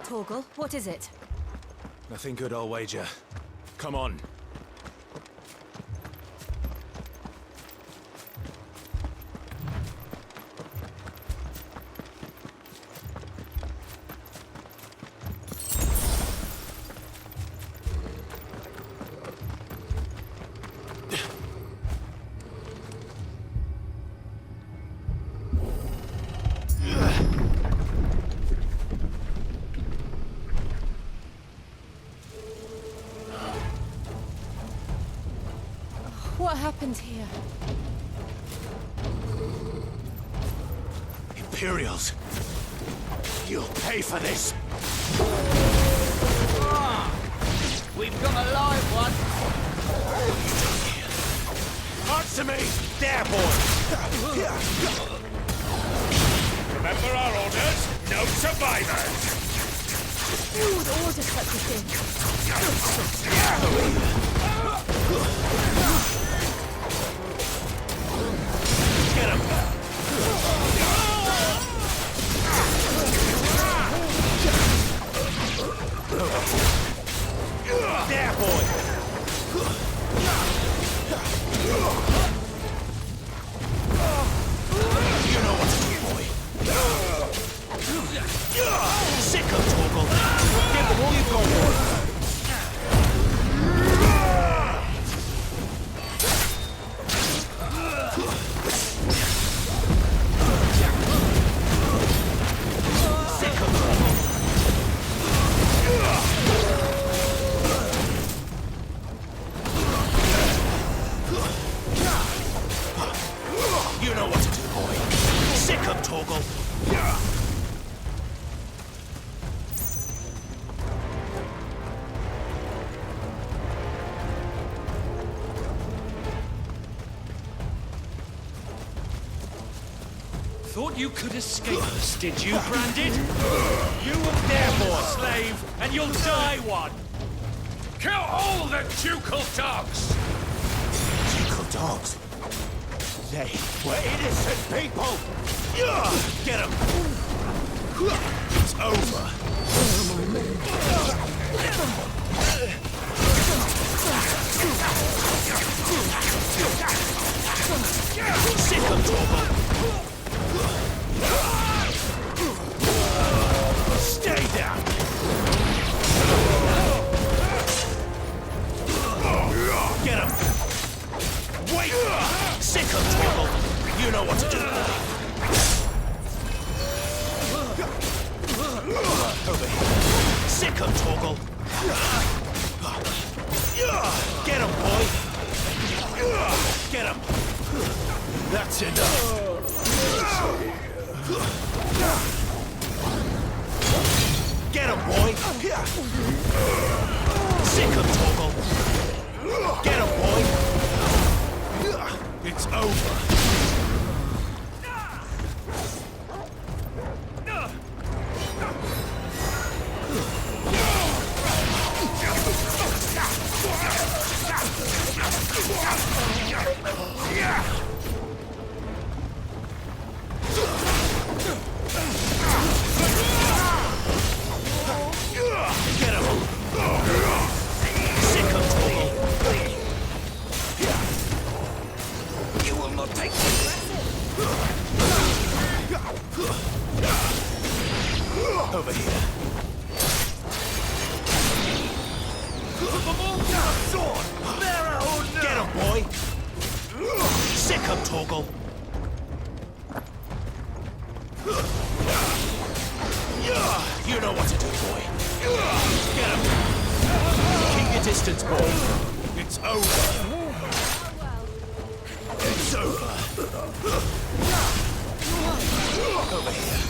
Torgal, what is it? Nothing good, I'll wager. Come on. What happened here? Imperials! You'll pay for this! We've got a live one! Answer me! There, boy! Remember our orders? No survivors! Who would order such a thing? Get him! There, boy! You know what to do, boy. Sick of Torgal. Give them all you've got, boy. Sick of Torgal. You know what to do, boy. Sick of Torgal. Thought you could escape us, did you, Branded? You will dare more, slave, and you'll die one! Kill all the ducal dogs! Ducal dogs? They were innocent people! Get them! It's over! Sick of Torgal! Stay down! Get him! Wait! Sick of Torgal! You know what to do, boy. Over here. Sick of Torgal! Get him, boy! Get him! That's enough! Get him, boy! Sick of Torgal! Get him, boy! It's over! Get him! Sick of Torgal! You will not take me! Over here. Sword! Get him, boy! Sick of Torgal! You know what to do, boy. Get him! Keep your distance, boy. It's over. It's over. Over here.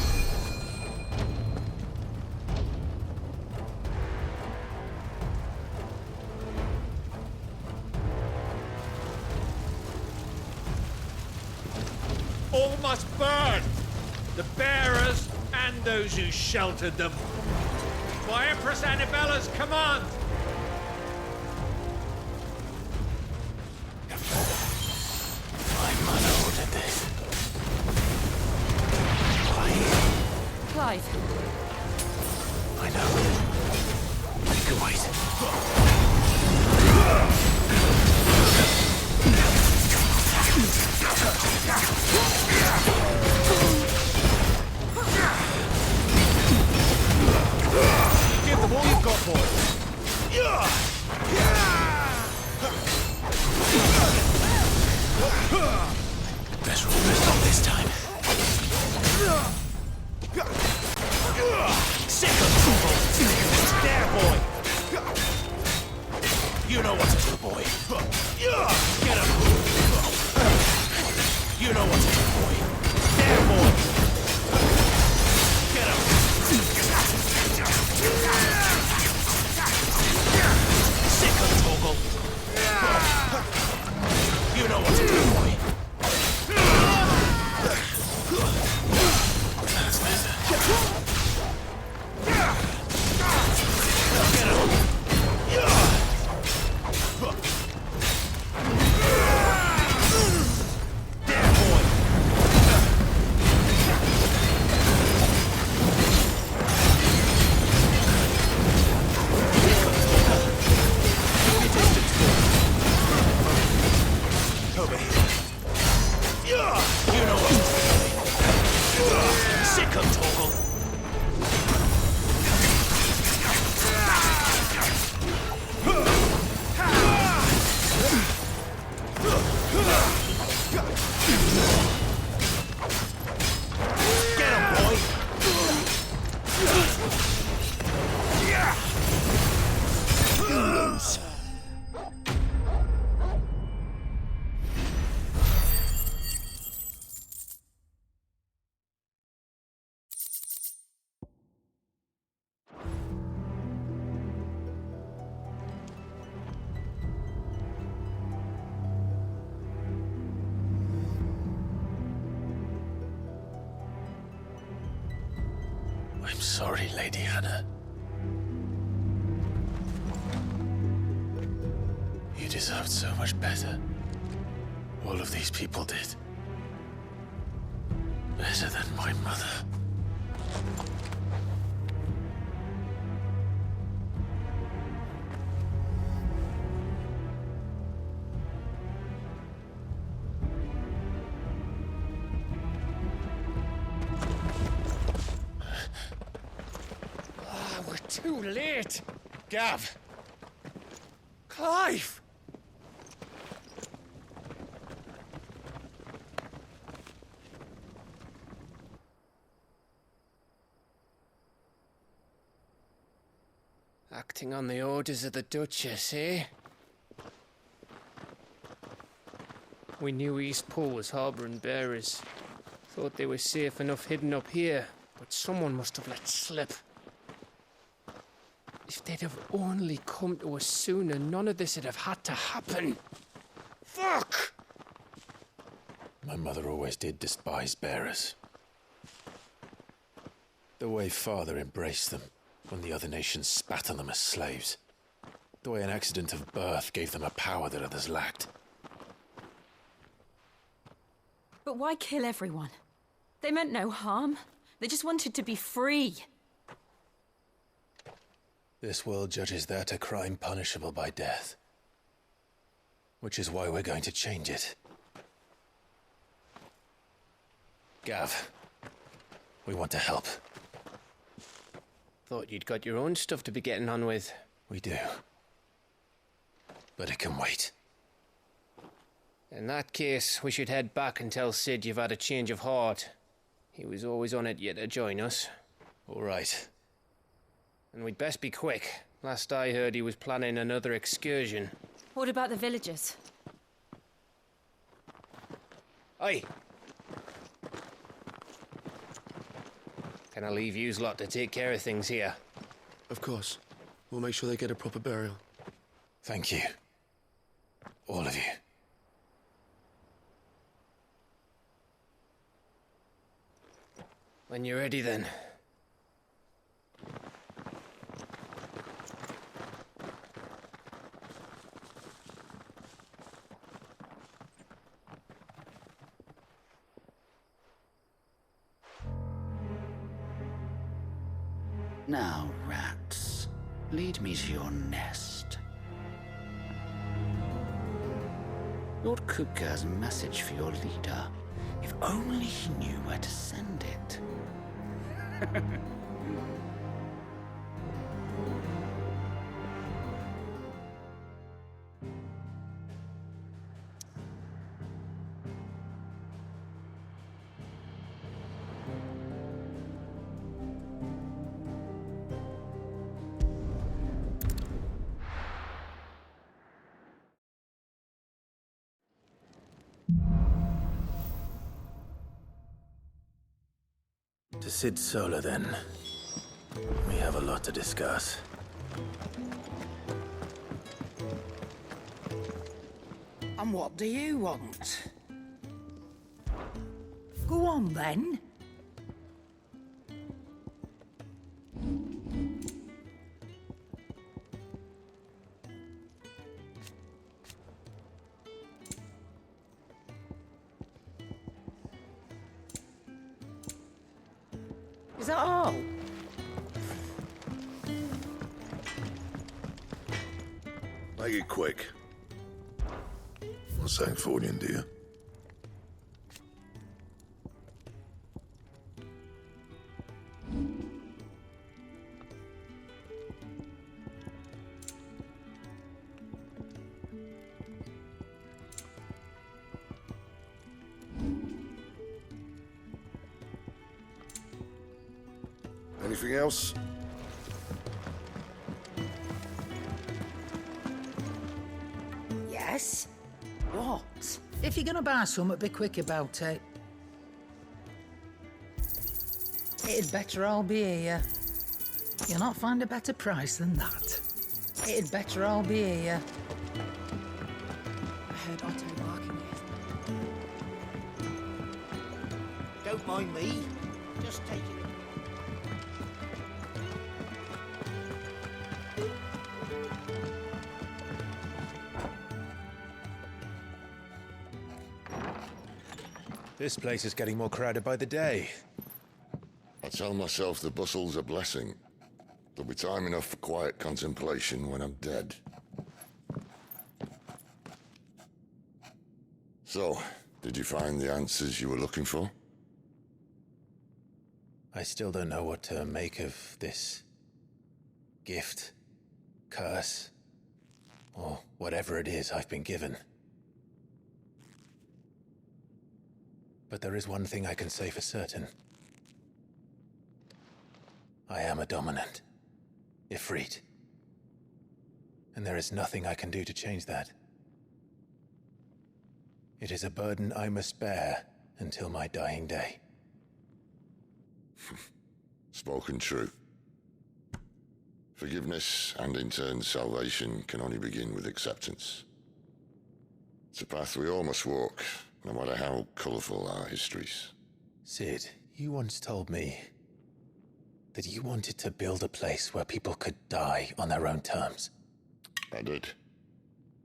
All must burn! The bearers and those who sheltered them. By Empress Annabella's command! My mother ordered this. Why? Clive, I know. You know what to do, boy. There, boy. Get him. Sick of Toggle. You know what to do, boy. Get him. There, boy. Over here. You know what to do. Sick of Toggle. Get him, boy. You lose. I'm sorry, Lady Hannah. You deserved so much better. All of these people did. Better than my mother. We're too late. Gav. Clive. Acting on the orders of the Duchess, eh? We knew Eastpool was harbouring bearers. Thought they were safe enough hidden up here, but someone must have let slip. If they'd have only come to us sooner, none of this would have had to happen. Fuck! My mother always did despise bearers. The way Father embraced them when the other nations spat on them as slaves. The way an accident of birth gave them a power that others lacked. But why kill everyone? They meant no harm. They just wanted to be free. This world judges that a crime punishable by death. Which is why we're going to change it. Gav, we want to help. Thought you'd got your own stuff to be getting on with. We do. But it can wait. In that case, we should head back and tell Sid you've had a change of heart. He was always on it yet to join us. All right. And we'd best be quick. Last I heard, he was planning another excursion. What about the villagers? Aye. Can I leave yous lot to take care of things here? Of course. We'll make sure they get a proper burial. Thank you. All of you. When you're ready, then. Now, rats, lead me to your nest. Lord Kupka has a message for your leader. If only he knew where to send it. Sid Solar, then. We have a lot to discuss. And what do you want? Go on, then. Is that all? Make it quick. What's that for you, dear? Anything else? Yes? What? If you're gonna buy something, be quick about it. It'd better all be here. You'll not find a better price than that. It'd better all be here. I heard Otto barking there. Don't mind me. Just take it. This place is getting more crowded by the day. I tell myself the bustle's a blessing. There'll be time enough for quiet contemplation when I'm dead. So, did you find the answers you were looking for? I still don't know what to make of this gift, curse, or whatever it is I've been given. But there is one thing I can say for certain. I am a dominant, Ifrit. And there is nothing I can do to change that. It is a burden I must bear until my dying day. Spoken true. Forgiveness and in turn salvation can only begin with acceptance. It's a path we all must walk, no matter how colourful our histories. Sid, you once told me that you wanted to build a place where people could die on their own terms. I did.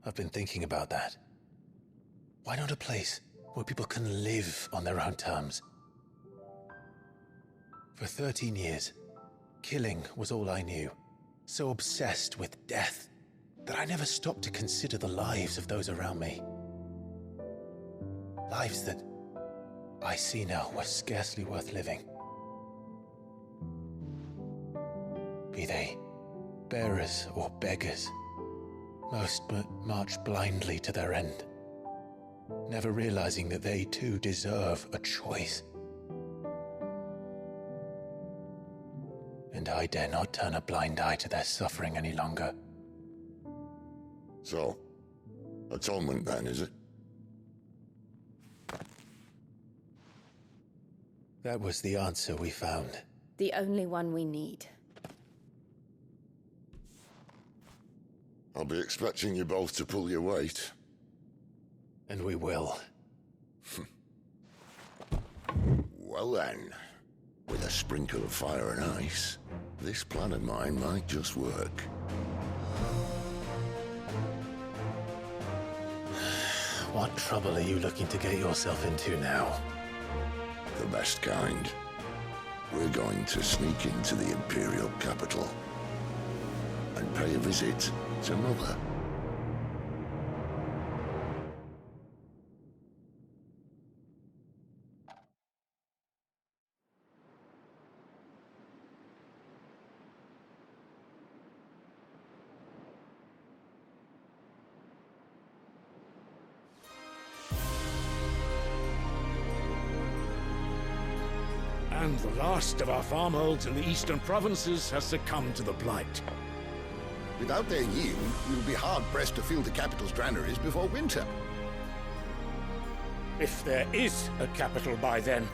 I've been thinking about that. Why not a place where people can live on their own terms? For 13 years, killing was all I knew. So obsessed with death that I never stopped to consider the lives of those around me. Lives that I see now were scarcely worth living. Be they bearers or beggars, most march blindly to their end, never realizing that they too deserve a choice. And I dare not turn a blind eye to their suffering any longer. So, atonement then, is it? That was the answer we found. The only one we need. I'll be expecting you both to pull your weight. And we will. Well then, with a sprinkle of fire and ice, this plan of mine might just work. What trouble are you looking to get yourself into now? The best kind. We're going to sneak into the Imperial capital and pay a visit to Mother. And the last of our farmholds in the eastern provinces has succumbed to the blight. Without their yield, you'll be hard-pressed to fill the capital's granaries before winter. If there is a capital by then,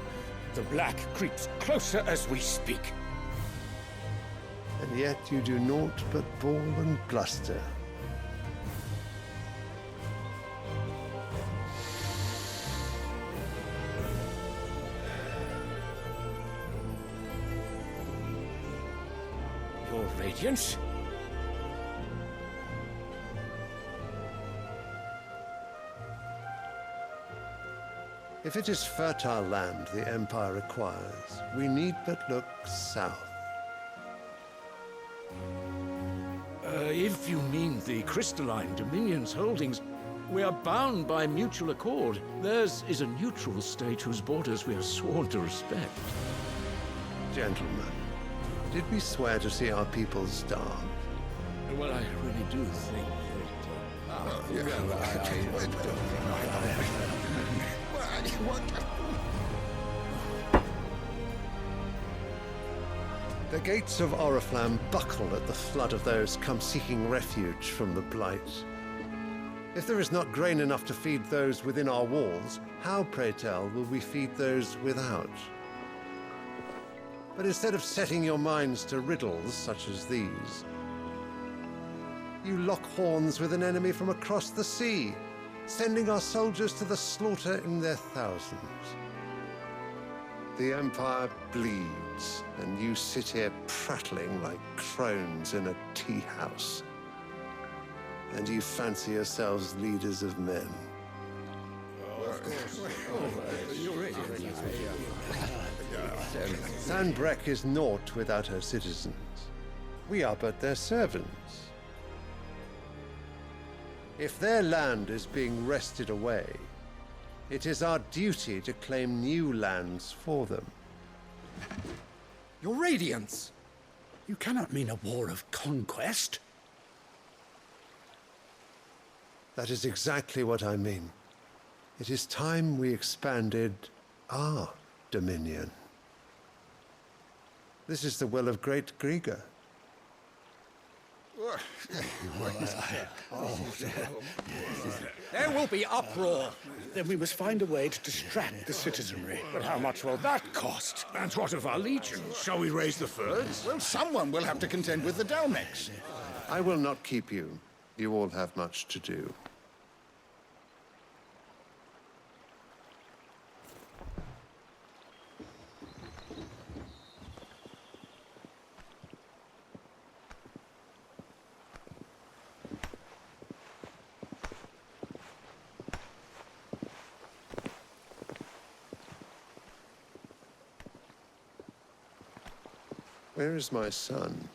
The black creeps closer as we speak. And yet you do naught but bawl and bluster. Your Radiance? If it is fertile land the Empire requires, we need but look south. If you mean the crystalline Dominion's holdings, we are bound by mutual accord. Theirs is a neutral state whose borders we are sworn to respect. Gentlemen, did we swear to see our people starve? Well, I really do think The gates of Oriflamme buckle at the flood of those come seeking refuge from the Blight. If there is not grain enough to feed those within our walls, how, pray tell, will we feed those without? But instead of setting your minds to riddles such as these, you lock horns with an enemy from across the sea, sending our soldiers to the slaughter in their thousands. The Empire bleeds, and you sit here prattling like crones in a tea house. And you fancy yourselves leaders of men. Sanbreque is naught without her citizens. We are but their servants. If their land is being wrested away, it is our duty to claim new lands for them. Your Radiance! You cannot mean a war of conquest. That is exactly what I mean. It is time we expanded our dominion. This is the will of great Grieger. There will be uproar. Then we must find a way to distract the citizenry. But how much will that cost? And what of our legions? Shall we raise the furs? Well, someone will have to contend with the Dalmex. I will not keep you. You all have much to do. Where is my son?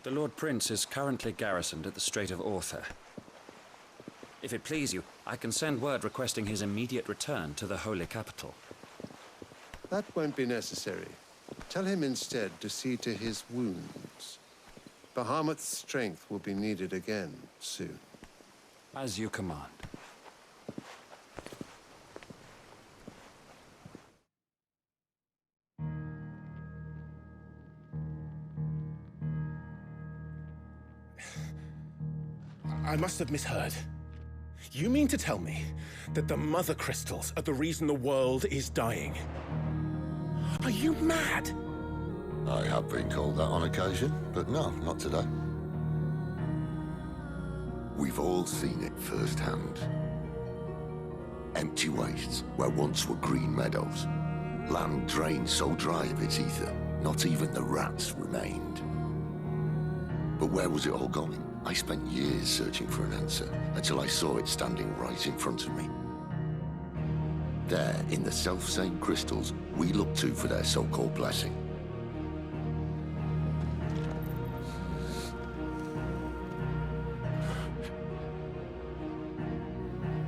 The Lord Prince is currently garrisoned at the Strait of Orther. If it please you, I can send word requesting his immediate return to the Holy Capital. That won't be necessary. Tell him instead to see to his wounds. Bahamut's strength will be needed again soon. As you command. I must have misheard. You mean to tell me that the Mother Crystals are the reason the world is dying? Are you mad? I have been called that on occasion, but no, not today. We've all seen it firsthand. Empty wastes where once were green meadows. Land drained so dry of its ether, not even the rats remained. But where was it all going? I spent years searching for an answer, until I saw it standing right in front of me. There, in the self-same crystals we look to for their so-called blessing.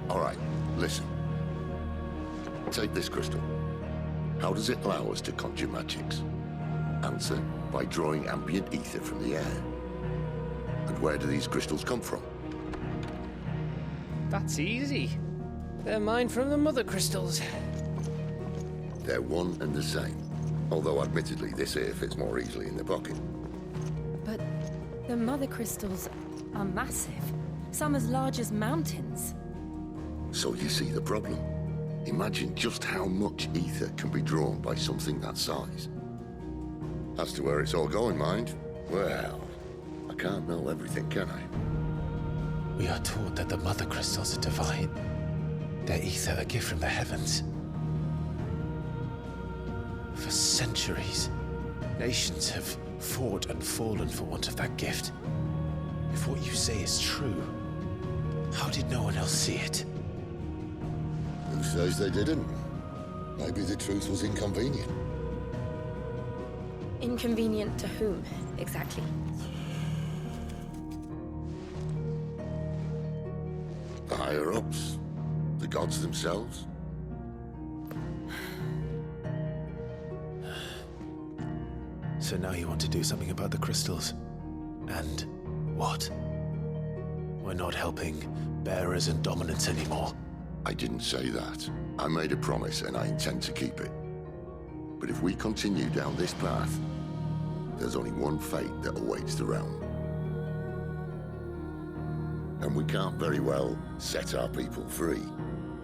All right, listen. Take this crystal. How does it allow us to conjure magics? Answer, by drawing ambient ether from the air. And where do these crystals come from? That's easy. They're mine from the Mother Crystals. They're one and the same. Although admittedly this here fits more easily in the pocket. But the Mother Crystals are massive. Some as large as mountains. So you see the problem. Imagine just how much ether can be drawn by something that size. As to where it's all going, mind, well, I can't know everything, can I? We are taught that the mother crystals are divine. Their ether a gift from the heavens. For centuries, nations have fought and fallen for want of that gift. If what you say is true, how did no one else see it? Who says they didn't? Maybe the truth was inconvenient. Inconvenient to whom, exactly? The higher-ups? The gods themselves? So now you want to do something about the crystals? And what? We're not helping bearers and dominants anymore. I didn't say that. I made a promise and I intend to keep it. But if we continue down this path, there's only one fate that awaits the realm. And we can't very well set our people free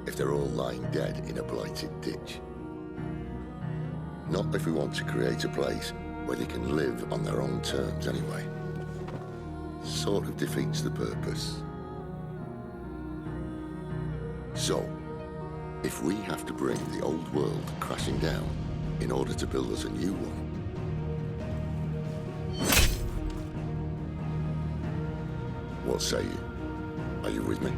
if they're all lying dead in a blighted ditch. Not if we want to create a place where they can live on their own terms anyway. Sort of defeats the purpose. So, if we have to bring the old world crashing down in order to build us a new one, what say you? Are you with me?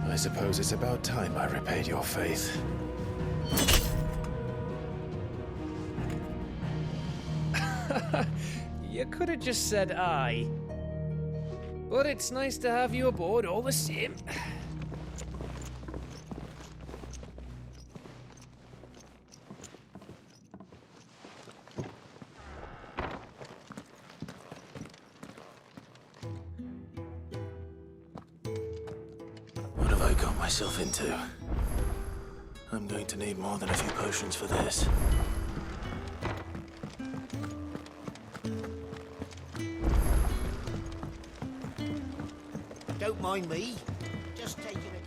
I suppose it's about time I repaid your faith. You could have just said aye. But it's nice to have you aboard all the same. What have I got myself into? I'm going to need more than a few potions for this. Don't mind me. Just taking a...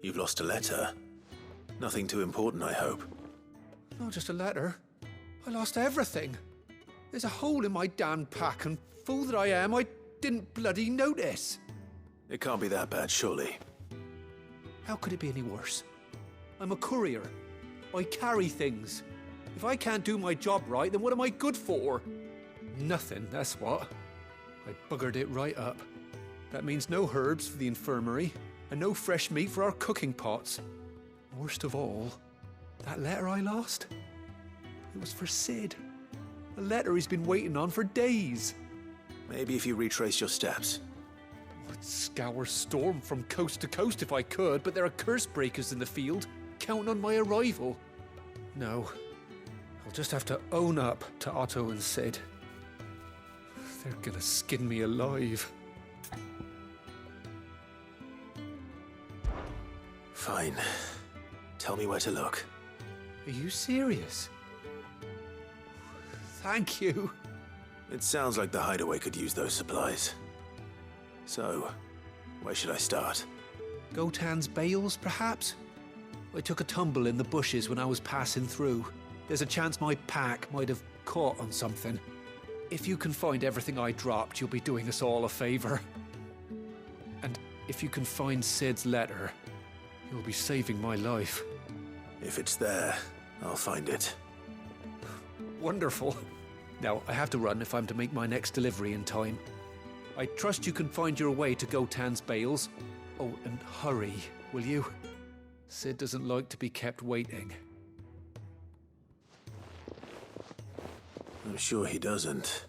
You've lost a letter. Nothing too important, I hope. Not just a letter. I lost everything. There's a hole in my damn pack, and fool that I am, I didn't bloody notice. It can't be that bad, surely. How could it be any worse? I'm a courier. I carry things. If I can't do my job right, then what am I good for? Nothing, that's what. I buggered it right up. That means no herbs for the infirmary, and no fresh meat for our cooking pots. Worst of all, that letter I lost, it was for Sid. A letter he's been waiting on for days. Maybe if you retrace your steps. I'd scour Storm from coast to coast if I could, but there are curse breakers in the field, counting on my arrival. No, I'll just have to own up to Otto and Sid. They're gonna skin me alive. Fine. Tell me where to look. Are you serious? Thank you. It sounds like the hideaway could use those supplies. So, where should I start? Gotan's bales, perhaps? I took a tumble in the bushes when I was passing through. There's a chance my pack might have caught on something. If you can find everything I dropped, you'll be doing us all a favor. And if you can find Sid's letter, you'll be saving my life. If it's there, I'll find it. Wonderful. Now, I have to run if I'm to make my next delivery in time. I trust you can find your way to Gotan's bales. Oh, and hurry, will you? Sid doesn't like to be kept waiting. I'm sure he doesn't.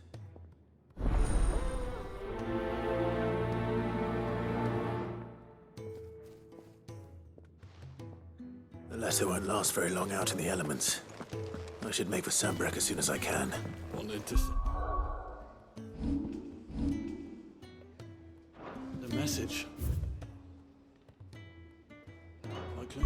The letter won't last very long out in the elements. I should make for Sambrek as soon as I can. Wanted to... message. Likely.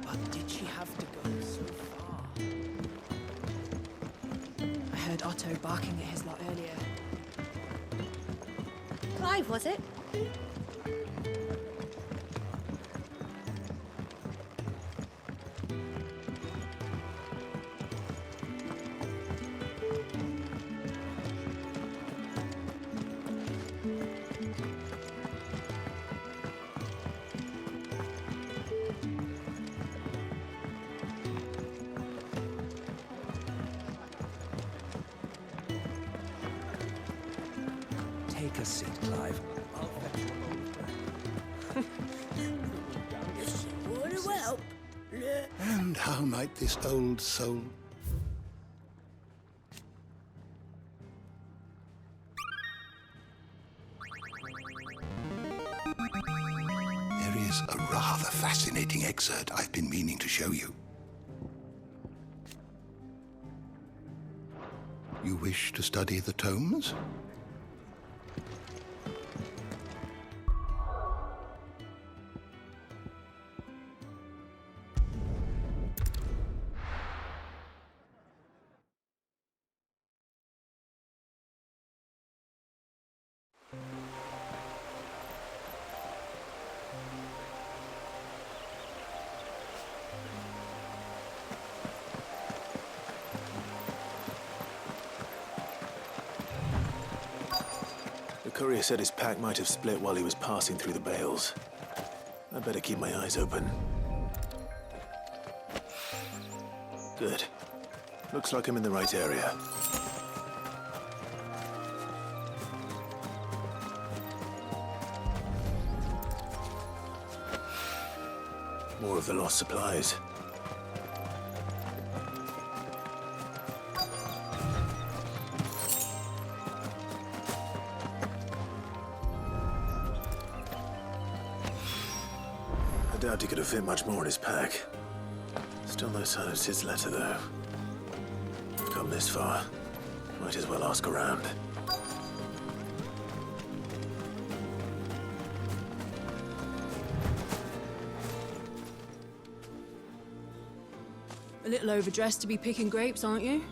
But did she have to go so far? I heard Otto barking at his lot earlier. Clive, was it? Take a seat, Clive. I'll fetch you a bowl of bread. Would help. And how might this old soul... There is a rather fascinating excerpt I've been meaning to show you. You wish to study the tomes? The courier said his pack might have split while he was passing through the bales. I better keep my eyes open. Good. Looks like I'm in the right area. More of the lost supplies. I doubt he could have fit much more in his pack. Still no sign of Sid's letter, though. Come this far, might as well ask around. A little overdressed to be picking grapes, aren't you?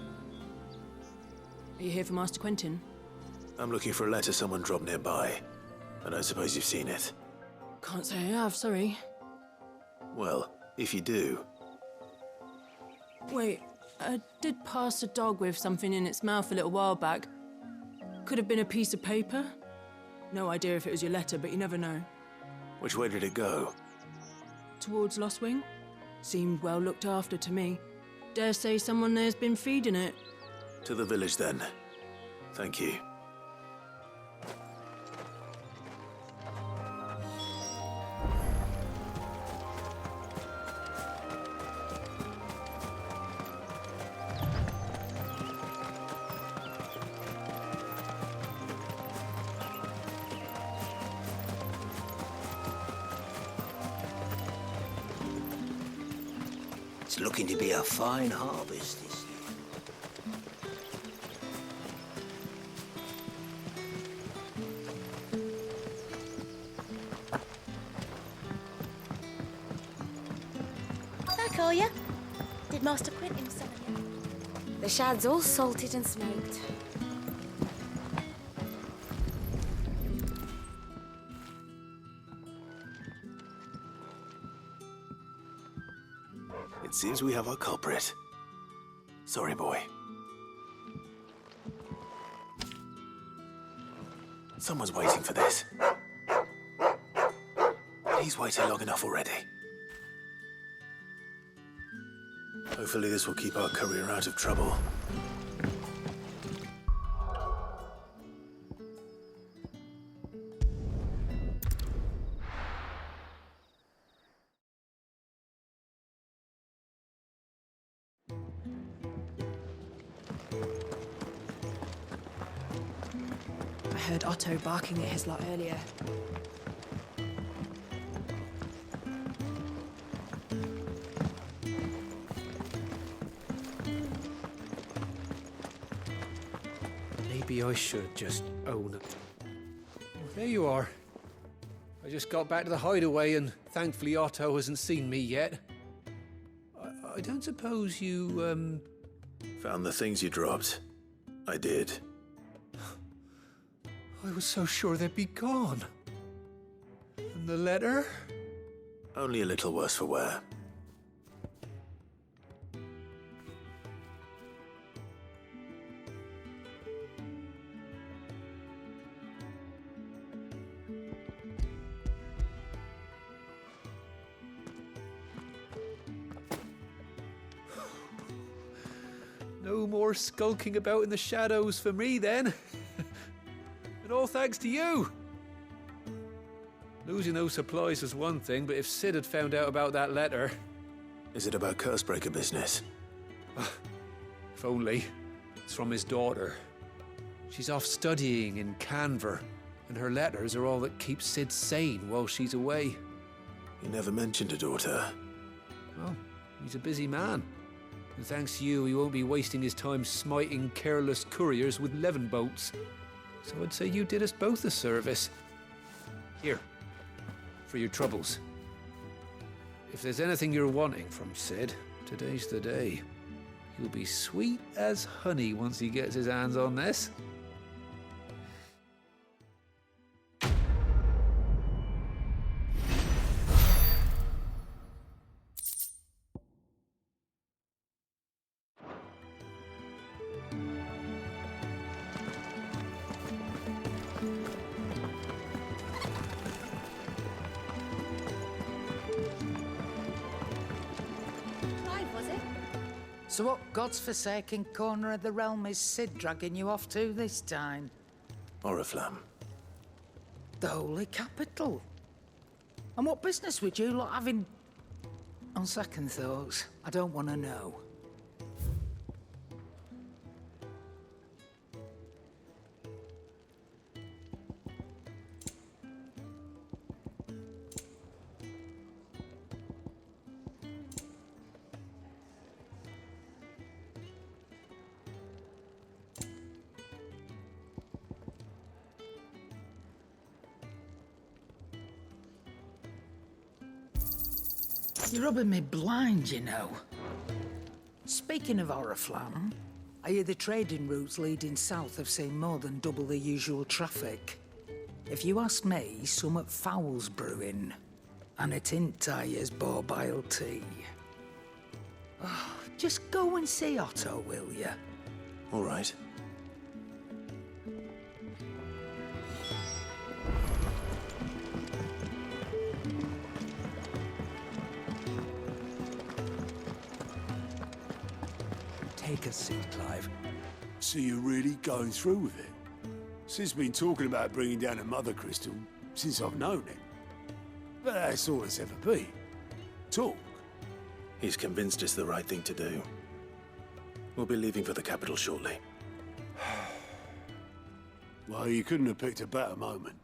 Are you here for Master Quentin? I'm looking for a letter someone dropped nearby. I don't suppose you've seen it. Can't say I have, sorry. Well, if you do, Wait, I did pass a dog with something in its mouth a little while back. Could have been a piece of paper. No idea if it was your letter, but you never know. which way did it go? Towards Lost Wing? Seemed well looked after to me. Dare say someone there's been feeding it. To the village, then. Thank you. It's looking to be a fine harvest this year. I call ya. Did Master Quentin summon you? The shad's all salted and smoked. It seems we have our culprit. Sorry, boy. Someone's waiting for this. He's waited long enough already. Hopefully this will keep our courier out of trouble. I heard Otto barking at his lot earlier. Maybe I should just own it. Well, there you are. I just got back to the hideaway and thankfully Otto hasn't seen me yet. I don't suppose you, Found the things you dropped. I did. I was so sure they'd be gone. And the letter? Only a little worse for wear. No more skulking about in the shadows for me, then. And all thanks to you. Losing those supplies was one thing, but if Sid had found out about that letter... Is it about Cursebreaker business? If only. It's from his daughter. She's off studying in Canver, and her letters are all that keep Sid sane while she's away. You never mentioned a daughter. Well, he's a busy man. And thanks to you, he won't be wasting his time smiting careless couriers with levin boats. So I'd say you did us both a service. Here, for your troubles. If there's anything you're wanting from Sid, today's the day. He'll be sweet as honey once he gets his hands on this. So what god's-forsaken corner of the realm is Sid dragging you off to this time? Oriflamme. The holy capital. And what business would you lot having... On second thoughts, I don't want to know. You're rubbing me blind, you know. Speaking of Oriflamme, I hear the trading routes leading south have seen more than double the usual traffic. If you ask me, summat foul's brewing. And it ain't Tyre's borbile tea. Oh, just go and see Otto, will you? All right. Take a seat, Clive. So you're really going through with it? Sid's been talking about bringing down a mother crystal since I've known him. But that's all it's ever been. Talk. He's convinced it's the right thing to do. We'll be leaving for the capital shortly. Well, you couldn't have picked a better moment.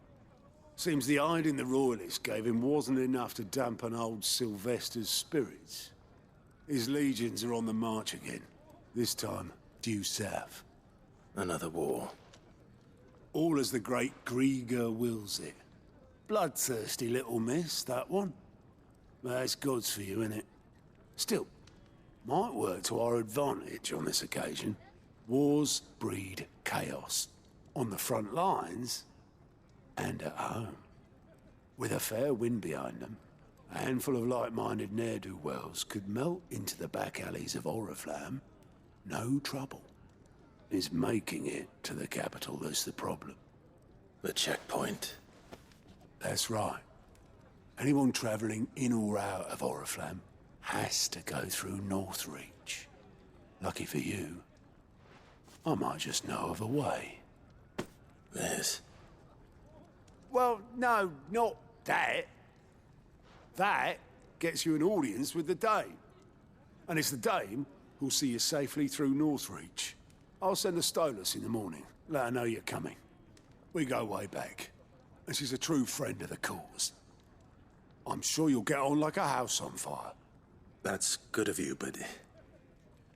Seems the hiding the Royalists gave him wasn't enough to dampen old Sylvester's spirits. His legions are on the march again. This time, due south. Another war. All as the great Grieger wills it. Bloodthirsty little miss, that one. That's God's for you, innit? Still, might work to our advantage on this occasion. Wars breed chaos. On the front lines, and at home. With a fair wind behind them, a handful of like-minded ne'er-do-wells could melt into the back alleys of Oriflamme. No trouble. It's making it to the capital that's the problem. The checkpoint. That's right. Anyone travelling in or out of Oriflamme has to go through Northreach. Lucky for you, I might just know of a way. Yes. Well, no, not that. That gets you an audience with the Dame. And it's the Dame who'll see you safely through Northreach. I'll send the Stolas in the morning, let her know you're coming. We go way back, and she's a true friend of the cause. I'm sure you'll get on like a house on fire. That's good of you, but...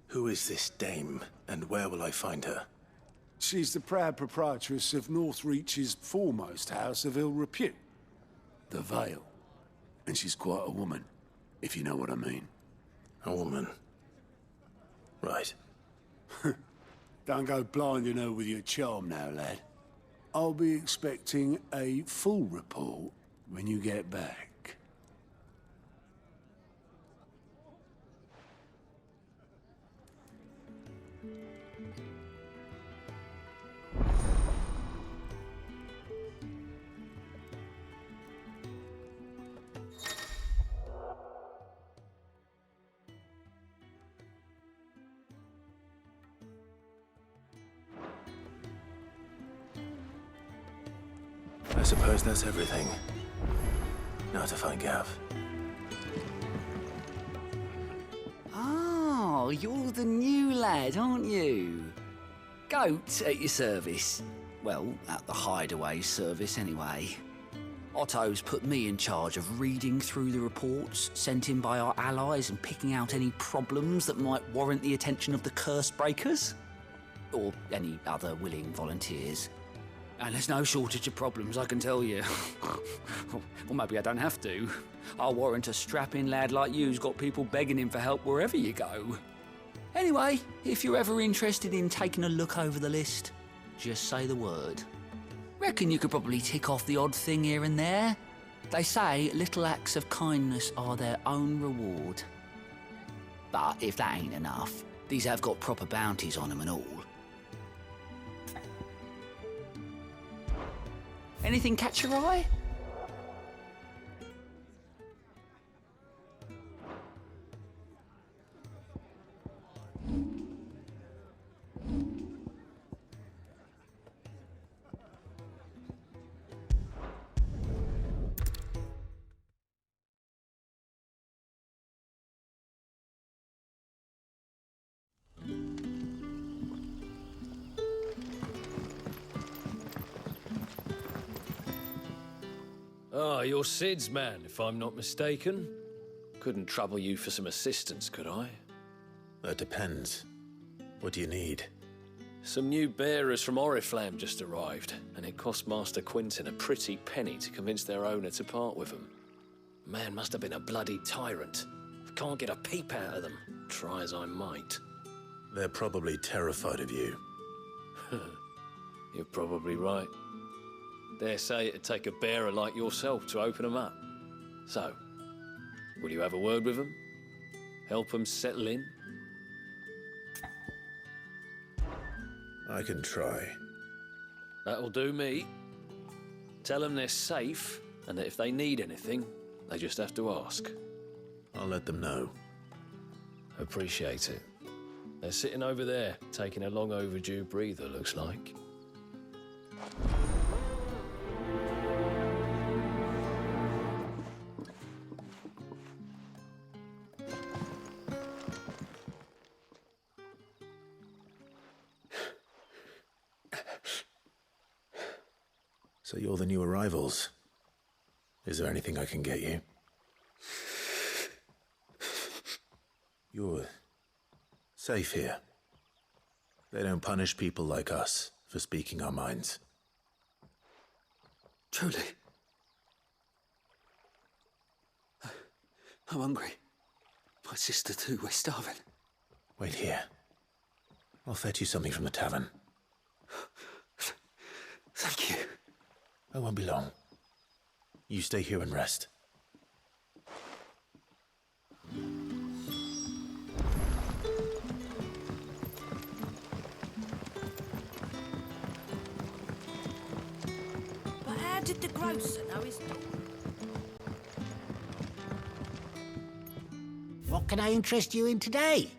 who is this Dame, and where will I find her? She's the proud proprietress of Northreach's foremost house of ill repute, the Vale. And she's quite a woman, if you know what I mean. A woman. Right. Don't go blinding her with your charm now, lad. I'll be expecting a full report when you get back. I suppose that's everything. Now to find Gav. Oh, you're the new lad, aren't you? Goat at your service. Well, at the hideaway service anyway. Otto's put me in charge of reading through the reports sent in by our allies and picking out any problems that might warrant the attention of the curse breakers. Or any other willing volunteers. And there's no shortage of problems, I can tell you. Or maybe I don't have to. I'll warrant a strapping lad like you's got people begging him for help wherever you go. Anyway, if you're ever interested in taking a look over the list, just say the word. Reckon you could probably tick off the odd thing here and there. They say little acts of kindness are their own reward. But if that ain't enough, these have got proper bounties on them and all. Anything catch your eye? Ah, you're Sid's man, if I'm not mistaken. Couldn't trouble you for some assistance, could I? That depends. What do you need? Some new bearers from Oriflamme just arrived, and it cost Master Quinton a pretty penny to convince their owner to part with them. Man must have been a bloody tyrant. I can't get a peep out of them, try as I might. They're probably terrified of you. You're probably right. Dare say it'd take a bearer like yourself to open them up. So, will you have a word with them? Help them settle in? I can try. That'll do me. Tell them they're safe, and that if they need anything, they just have to ask. I'll let them know. Appreciate it. They're sitting over there, taking a long overdue breather, looks like. So you're the new arrivals. Is there anything I can get you? You're safe here. They don't punish people like us for speaking our minds. Truly. I'm hungry. My sister too, we're starving. Wait here. I'll fetch you something from the tavern. Thank you. I won't be long. You stay here and rest. But how did the grocer know his dog? What can I interest you in today?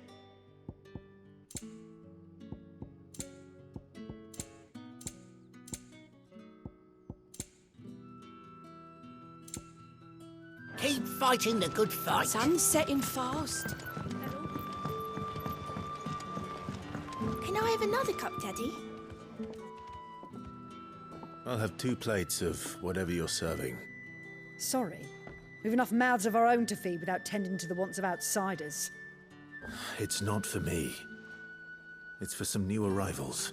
Keep fighting the good fight. Sun's setting fast. Can I have another cup, Daddy? I'll have 2 plates of whatever you're serving. Sorry. We've enough mouths of our own to feed without tending to the wants of outsiders. It's not for me. It's for some new arrivals.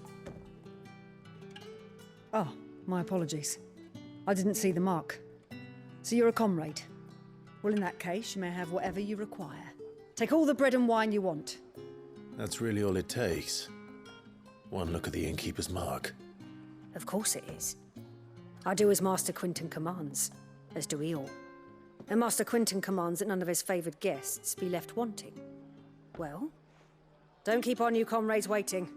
Oh, my apologies. I didn't see the mark. So you're a comrade. Well, in that case, you may have whatever you require. Take all the bread and wine you want. That's really all it takes. One look at the innkeeper's mark. Of course it is. I do as Master Quinton commands, as do we all. And Master Quinton commands that none of his favoured guests be left wanting. Well, don't keep our new comrades waiting.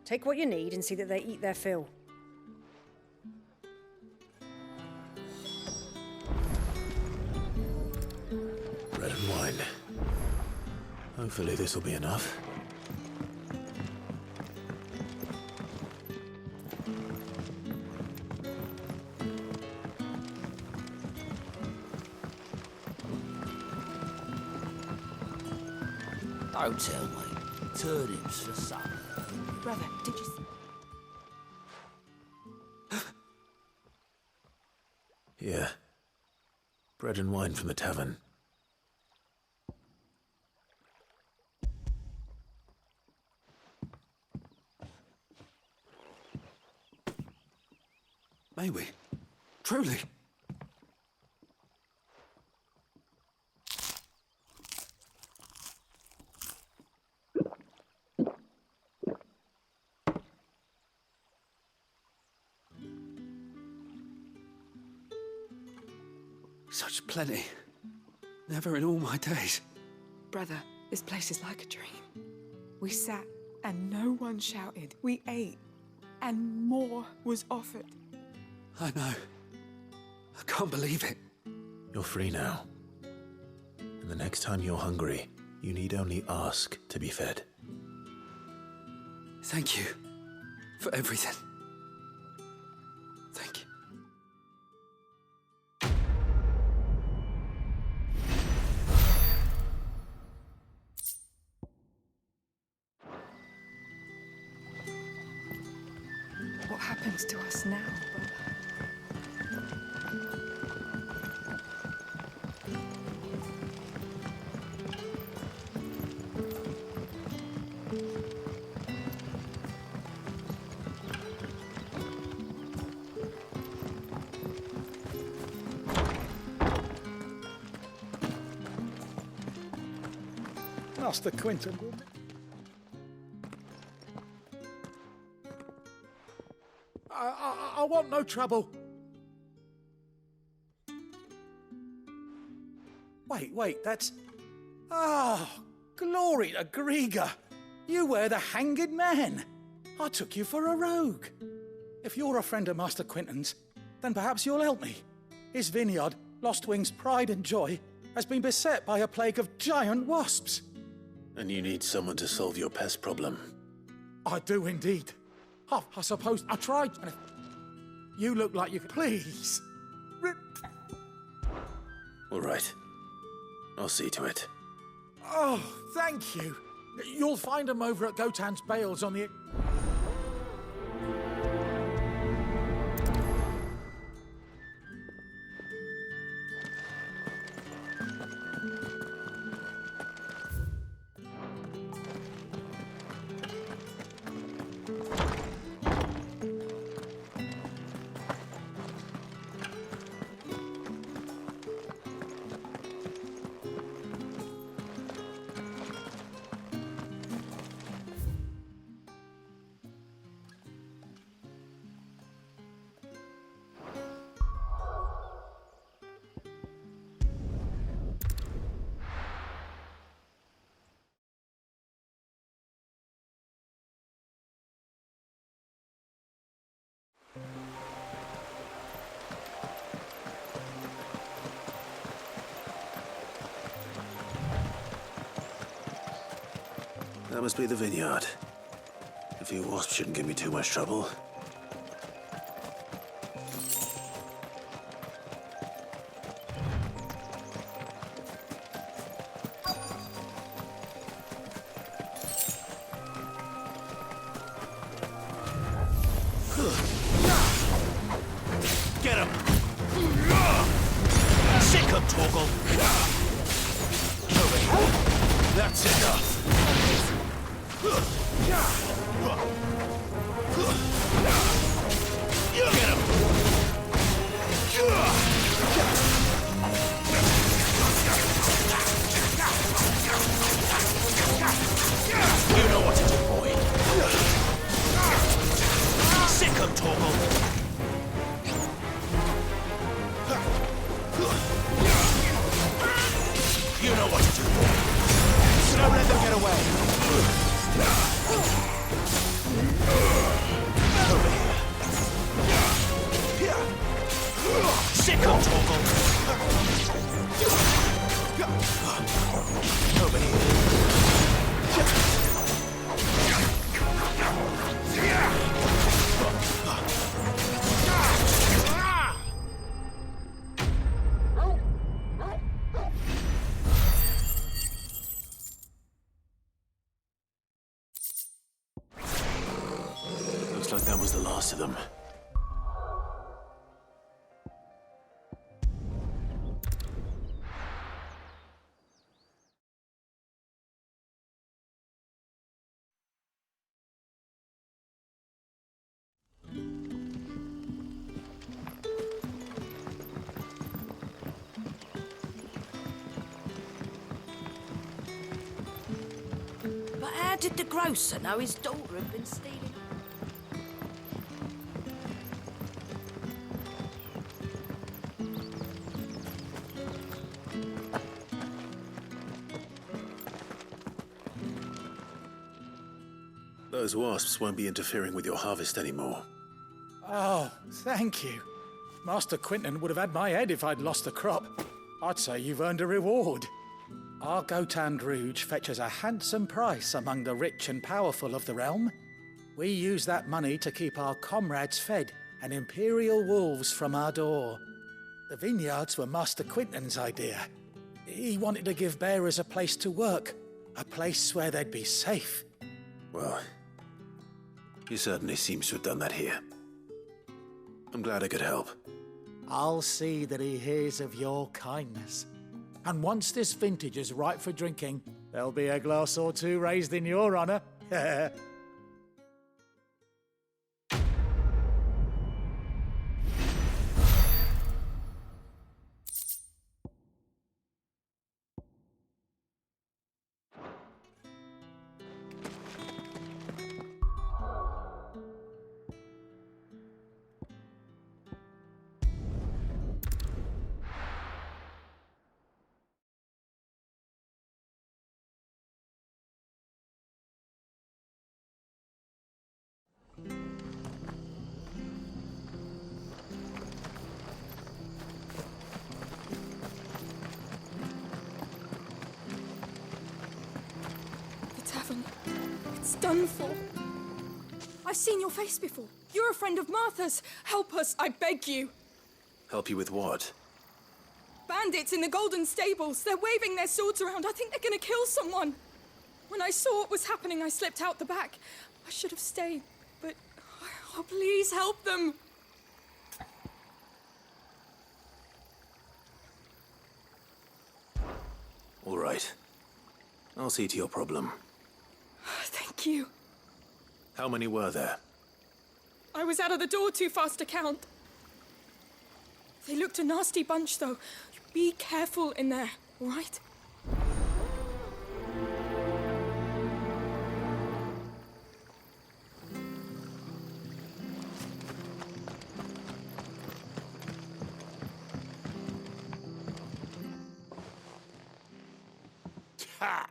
Take what you need and see that they eat their fill. Bread and wine. Hopefully this will be enough. Don't tell me. Turnips for supper. Brother, did you see? Here. Bread and wine from the tavern. May we? Truly? Such plenty. Never in all my days. Brother, this place is like a dream. We sat and no one shouted. We ate and more was offered. I know. I can't believe it. You're free now. And the next time you're hungry, you need only ask to be fed. Thank you for everything. Thank you. What happens to us now, brother? Master Quinton will... I want no trouble. Wait, that's... Oh, glory to Griga. You were the hanged man. I took you for a rogue. If you're a friend of Master Quinton's, then perhaps you'll help me. His vineyard, Lostwing's pride and joy, has been beset by a plague of giant wasps. And you need someone to solve your pest problem. I do indeed. Oh, I suppose I tried. And if you look like you could... Please. All right. I'll see to it. Oh, thank you. You'll find them over at Gotan's Bales on the... That must be the vineyard. A few wasps shouldn't give me too much trouble. Get him! Sick him, Torgal! That's enough! way. Sick of Torgal! Over here. Looks like that was the last of them. But how did the grocer know his daughter had been stealing? Those wasps won't be interfering with your harvest anymore. Oh, thank you. Master Quinton would have had my head if I'd lost the crop. I'd say you've earned a reward. Our Gotand Rouge fetches a handsome price among the rich and powerful of the realm. We use that money to keep our comrades fed and imperial wolves from our door. The vineyards were Master Quinton's idea. He wanted to give bearers a place to work, a place where they'd be safe. Well, he certainly seems to have done that here. I'm glad I could help. I'll see that he hears of your kindness. And once this vintage is ripe for drinking, there'll be a glass or two raised in your honour. It's done for. I've seen your face before. You're a friend of Martha's. Help us, I beg you. Help you with what? Bandits in the Golden Stables. They're waving their swords around. I think they're gonna kill someone. When I saw what was happening, I slipped out the back. I should have stayed, but... Oh, please help them. All right. I'll see to your problem. Thank you. How many were there? I was out of the door too fast to count. They looked a nasty bunch, though. Be careful in there, all right? Ha!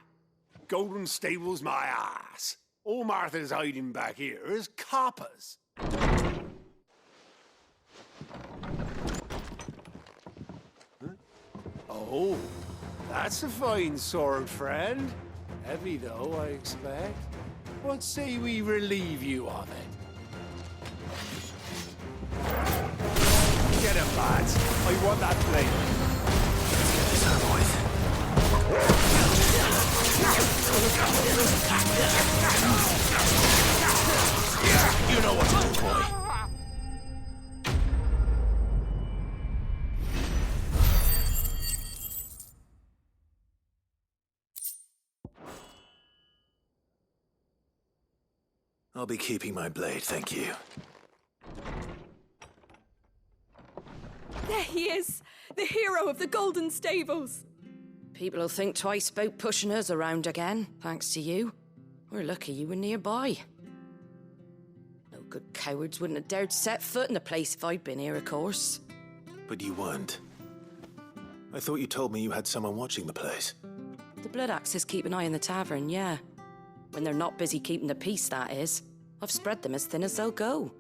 Golden Stables my ass. All Martha's hiding back here is coppers. Huh? Oh, that's a fine sword, friend. Heavy, though, I expect. What say we relieve you of it? Get him, lads. I want that blade. Let's get this over with. You know what to do, boy. I'll be keeping my blade, thank you. There he is, the hero of the Golden Stables. People will think twice about pushing us around again, thanks to you. We're lucky you were nearby. No good cowards wouldn't have dared set foot in the place if I'd been here, of course. But you weren't. I thought you told me you had someone watching the place. The Blood Axes keep an eye on the tavern, yeah. When they're not busy keeping the peace, that is. I've spread them as thin as they'll go.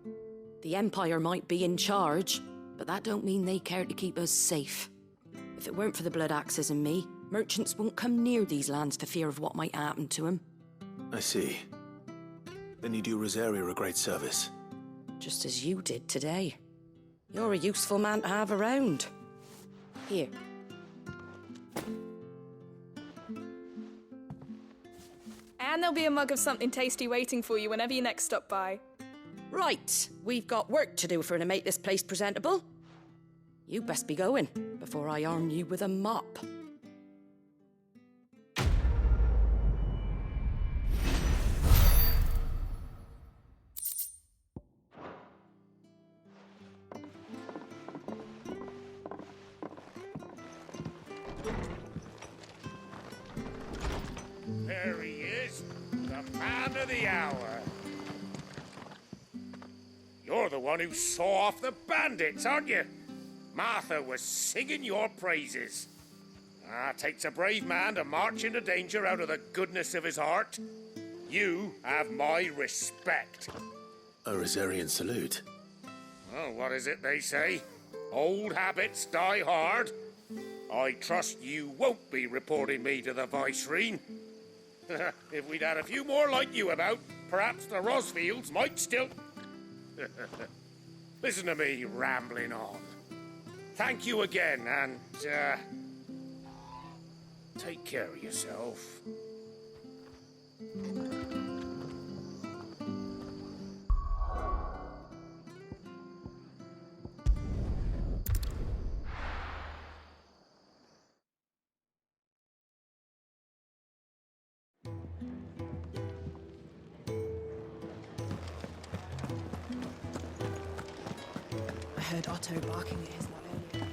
The Empire might be in charge, but that don't mean they care to keep us safe. If it weren't for the Blood Axes and me, merchants won't come near these lands for fear of what might happen to them. I see. Then you do Rosaria a great service. Just as you did today. You're a useful man to have around. Here. And there'll be a mug of something tasty waiting for you whenever you next stop by. Right, we've got work to do for to make this place presentable. You best be going before I arm you with a mop. There he is, the man of the hour. You're the one who saw off the bandits, aren't you? Martha was singing your praises. Takes a brave man to march into danger out of the goodness of his heart. You have my respect. A Rosarian salute. Well, what is it they say? Old habits die hard. I trust you won't be reporting me to the Viceroy. If we'd had a few more like you about, perhaps the Rosfields might still... Listen to me rambling on. Thank you again, and, take care of yourself. I heard Otto barking at his lot earlier.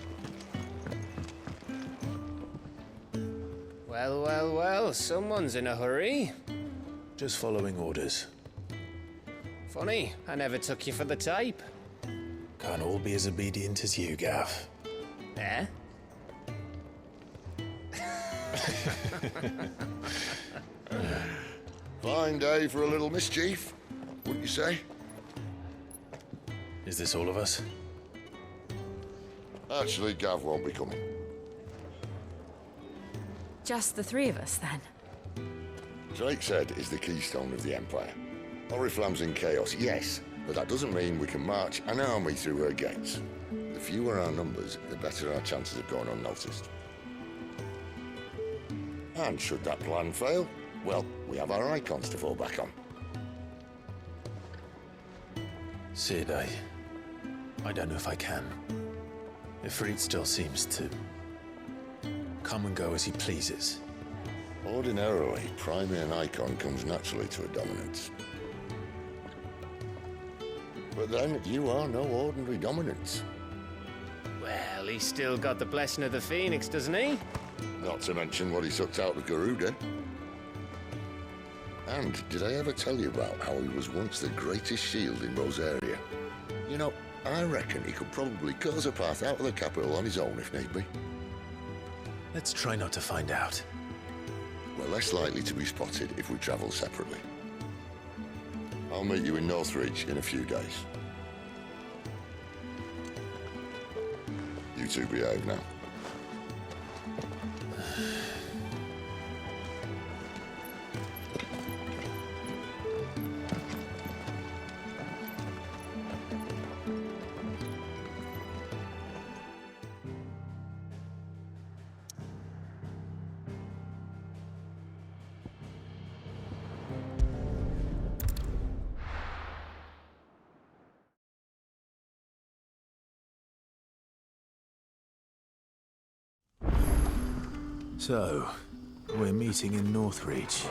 Well, well, well, someone's in a hurry. Just following orders. Funny, I never took you for the type. Can't all be as obedient as you, Gav. Eh? Fine day for a little mischief, wouldn't you say? Is this all of us? Actually, Gav won't be coming. Just the three of us, then? Drake's Head is the keystone of the Empire. Oriflamme's in chaos, yes, but that doesn't mean we can march an army through her gates. The fewer our numbers, the better our chances of going unnoticed. And should that plan fail, well, we have our icons to fall back on. Sid, I don't know if I can. Ifrit still seems to come and go as he pleases. Ordinarily, priming an icon comes naturally to a dominance. But then, you are no ordinary dominance. Well, he's still got the blessing of the Phoenix, doesn't he? Not to mention what he sucked out of Garuda. And did I ever tell you about how he was once the greatest shield in Rosaria? You know, I reckon he could probably cut us a path out of the capital on his own if need be. Let's try not to find out. We're less likely to be spotted if we travel separately. I'll meet you in Northreach in a few days. You two behave now. So, we're meeting in Northreach.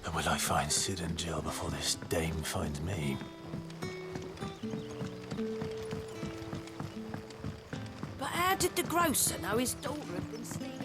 And will I find Sid and Jill before this dame finds me? But how did the grocer know his daughter had been sneaking?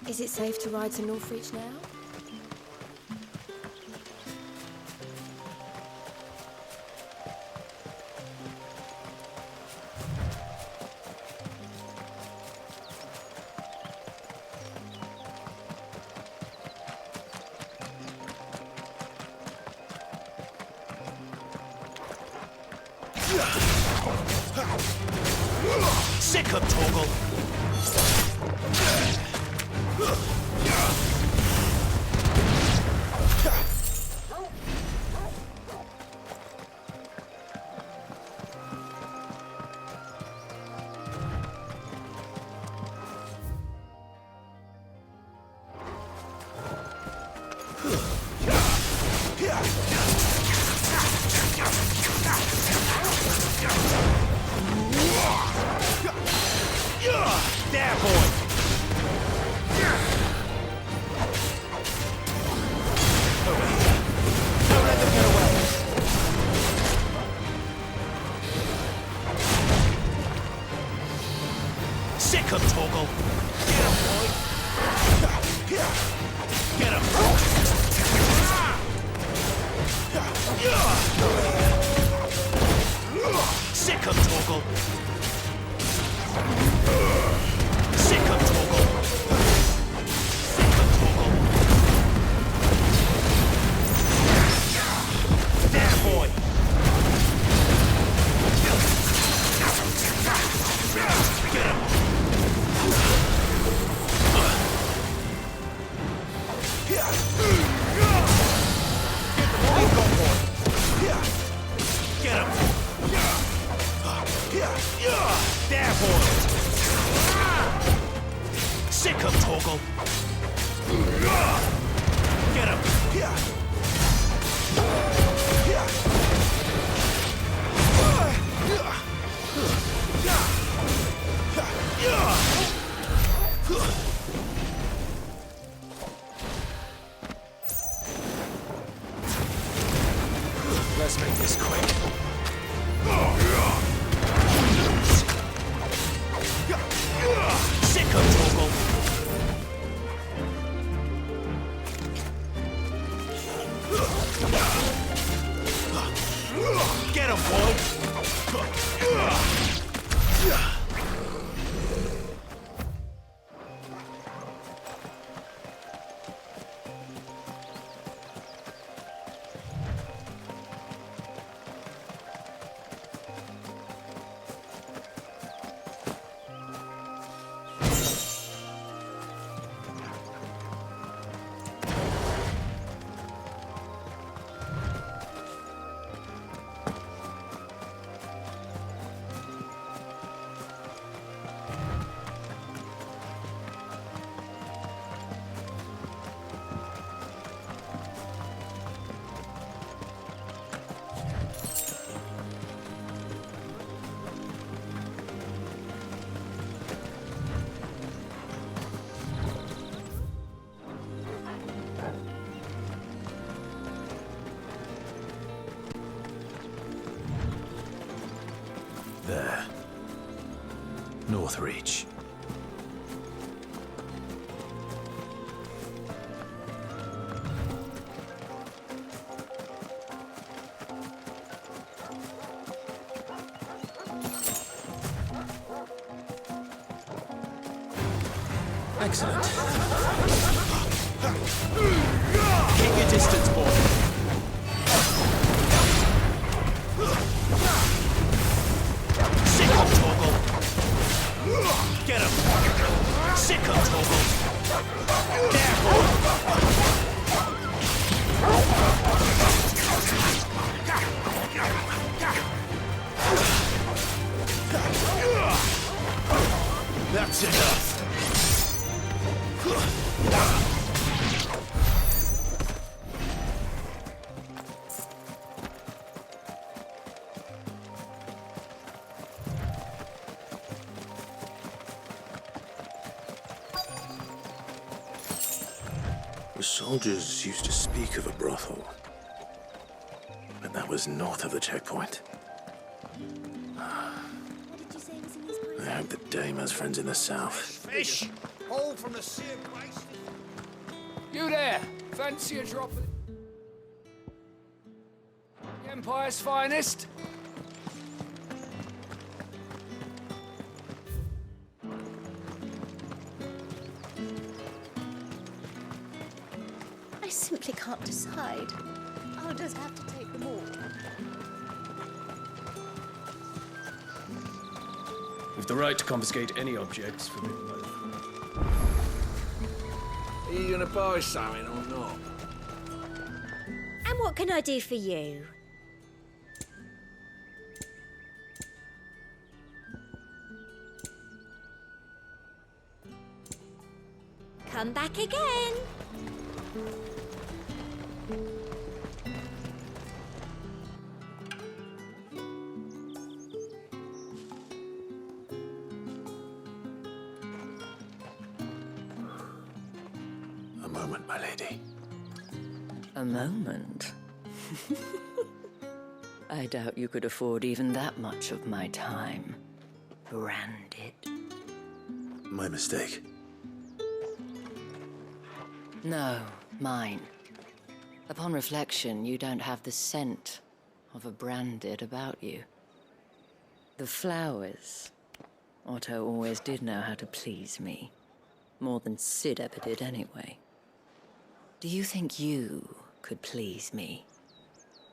Is it safe to ride to Northreach now? Sick of Torgal! There, boy! Don't let them get away! Sick of Torgal! Get him, boy! Get him! Sick of Torgal! Sick of Torgal! Sick of Torgal! There, boy! Get him! Get the ball, go, boy! Get him! There, boy! Sick of Torgal! Get him! Let's make this quick. Sick of Torgal! Get him, boy! There. Northreach. Excellent. Keep your distance, boy! Sick of Torgal! Get him! Sick of Torgal! There, boy! That's enough! The soldiers used to speak of a brothel, but that was north of the checkpoint. I hope that Dame has friends in the south. Fish! All from the sheer waste. You there! Fancy a drop of the Empire's finest? I simply can't decide. I'll just have to take them all. We've the right to confiscate any objects forbidden by the throne. Are you gonna buy something or not? And what can I do for you? Come back again. A moment, my lady. A moment? I doubt you could afford even that much of my time. Branded. My mistake. No, mine. Upon reflection, you don't have the scent of a branded about you. The flowers. Otto always did know how to please me. More than Sid ever did anyway. Do you think you could please me,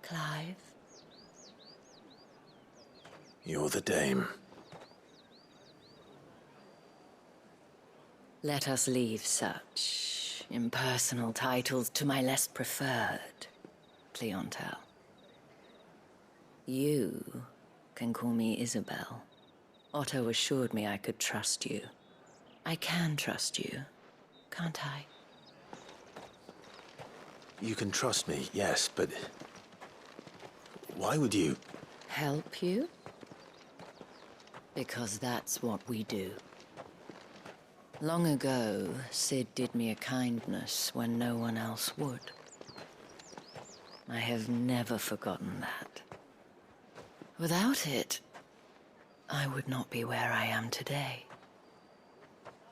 Clive? You're the dame. Let us leave such impersonal titles to my less preferred clientele. You can call me Isabel. Otto assured me I could trust you. I can trust you, can't I? You can trust me, yes, but why would you? Help you? Because that's what we do. Long ago, Sid did me a kindness when no one else would. I have never forgotten that. Without it, I would not be where I am today.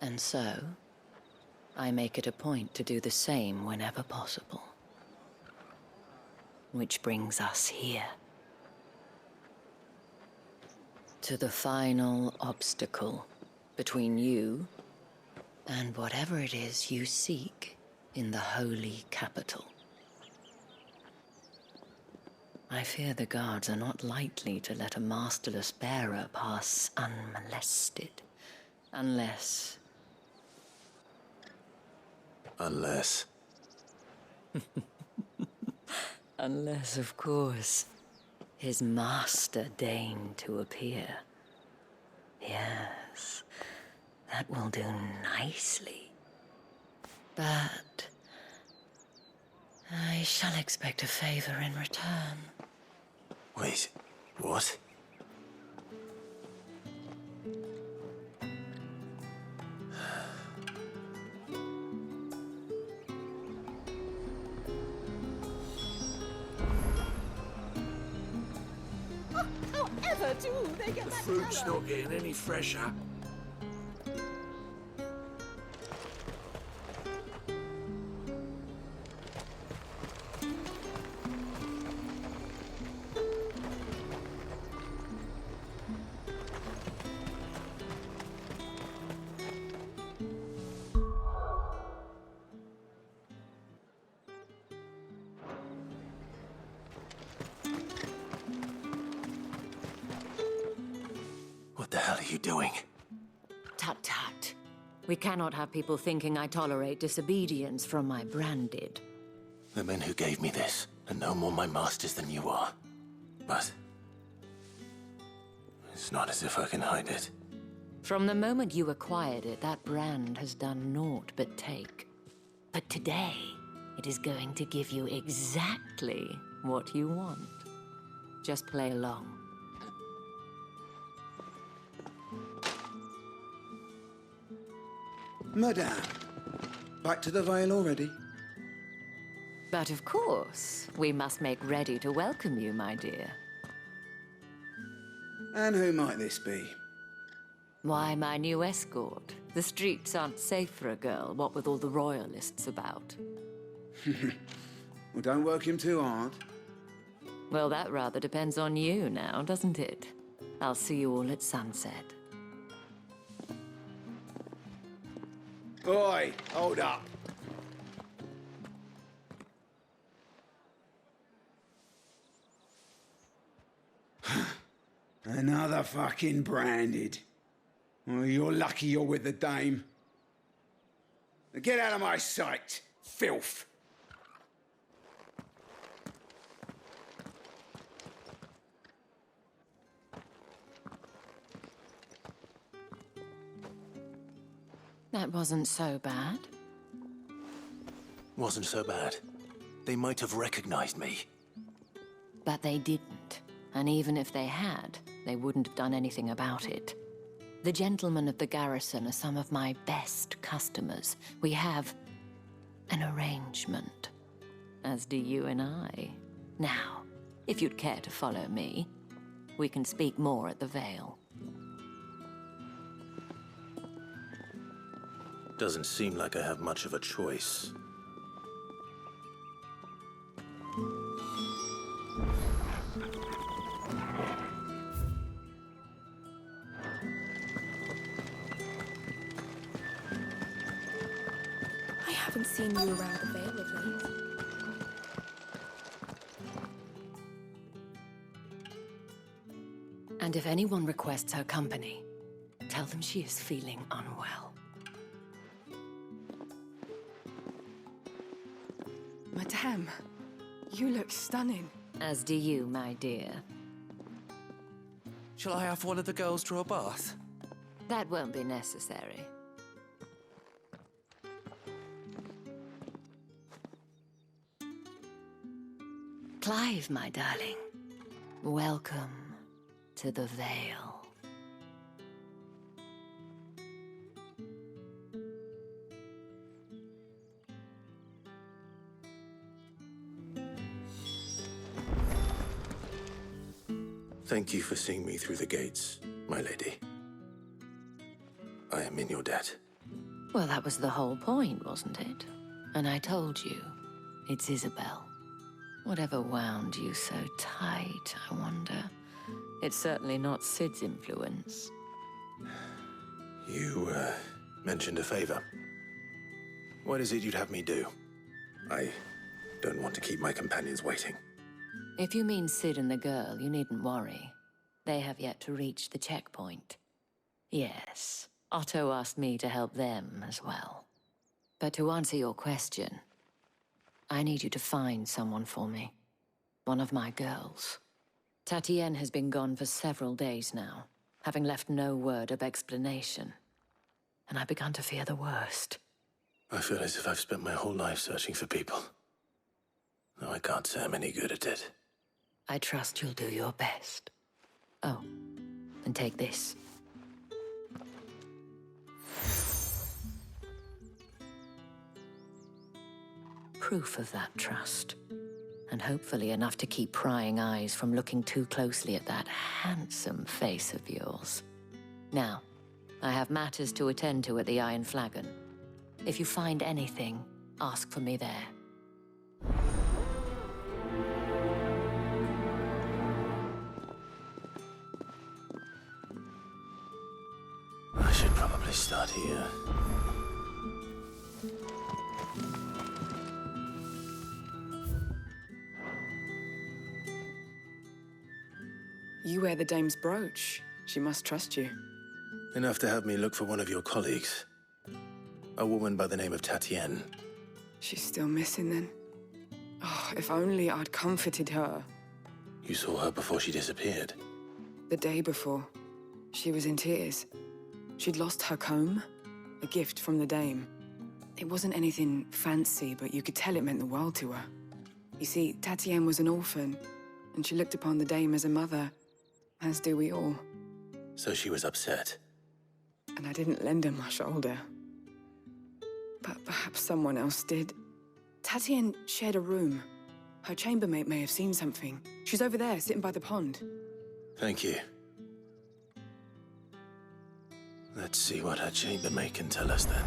And so, I make it a point to do the same whenever possible. Which brings us here. To the final obstacle between you and whatever it is you seek in the holy capital. I fear the guards are not likely to let a masterless bearer pass unmolested. Unless... Unless, of course, his master deigned to appear. Yes, that will do nicely. But I shall expect a favor in return. Wait, what? However do they get The that fruit's colour? not getting any fresher. What the hell are you doing? Tut tut. We cannot have people thinking I tolerate disobedience from my branded. The men who gave me this are no more my masters than you are. But it's not as if I can hide it. From the moment you acquired it, that brand has done naught but take. But today, it is going to give you exactly what you want. Just play along. Madame, back to the Vale already? But of course, we must make ready to welcome you, my dear. And who might this be? Why my new escort? The streets aren't safe for a girl, what with all the royalists about. Well, don't work him too hard. Well, that rather depends on you now, doesn't it? I'll see you all at sunset. Oi, hold up. Another fucking branded. Well, you're lucky you're with the dame. Now get out of my sight, filth. That wasn't so bad. Wasn't so bad. They might have recognized me. But they didn't. And even if they had, they wouldn't have done anything about it. The gentlemen of the garrison are some of my best customers. We have an arrangement, as do you and I. Now, if you'd care to follow me, we can speak more at the Vale. Doesn't seem like I have much of a choice. I haven't seen you around the Vale of late. And if anyone requests her company, tell them she is feeling unwell. Madame, you look stunning. As do you, my dear. Shall I have one of the girls draw a bath? That won't be necessary. Clive, my darling. Welcome to the Vale. Thank you for seeing me through the gates, my lady. I am in your debt. Well, that was the whole point, wasn't it? And I told you, it's Isabel. Whatever wound you so tight, I wonder. It's certainly not Sid's influence. You, mentioned a favor. What is it you'd have me do? I don't want to keep my companions waiting. If you mean Sid and the girl, you needn't worry. They have yet to reach the checkpoint. Yes, Otto asked me to help them as well. But to answer your question, I need you to find someone for me. One of my girls. Tatienne has been gone for several days now, having left no word of explanation. And I've begun to fear the worst. I feel as if I've spent my whole life searching for people. Though I can't say I'm any good at it. I trust you'll do your best. Oh, and take this. Proof of that trust. And hopefully enough to keep prying eyes from looking too closely at that handsome face of yours. Now, I have matters to attend to at the Iron Flagon. If you find anything, ask for me there. I should probably start here. You wear the dame's brooch. She must trust you. Enough to have me look for one of your colleagues. A woman by the name of Tatienne. She's still missing then. Oh, if only I'd comforted her. You saw her before she disappeared. The day before, she was in tears. She'd lost her comb, a gift from the dame. It wasn't anything fancy, but you could tell it meant the world to her. You see, Tatienne was an orphan, and she looked upon the dame as a mother, as do we all. So she was upset. And I didn't lend her my shoulder. But perhaps someone else did. Tatienne shared a room. Her chambermaid may have seen something. She's over there, sitting by the pond. Thank you. Let's see what her chambermaid can tell us then.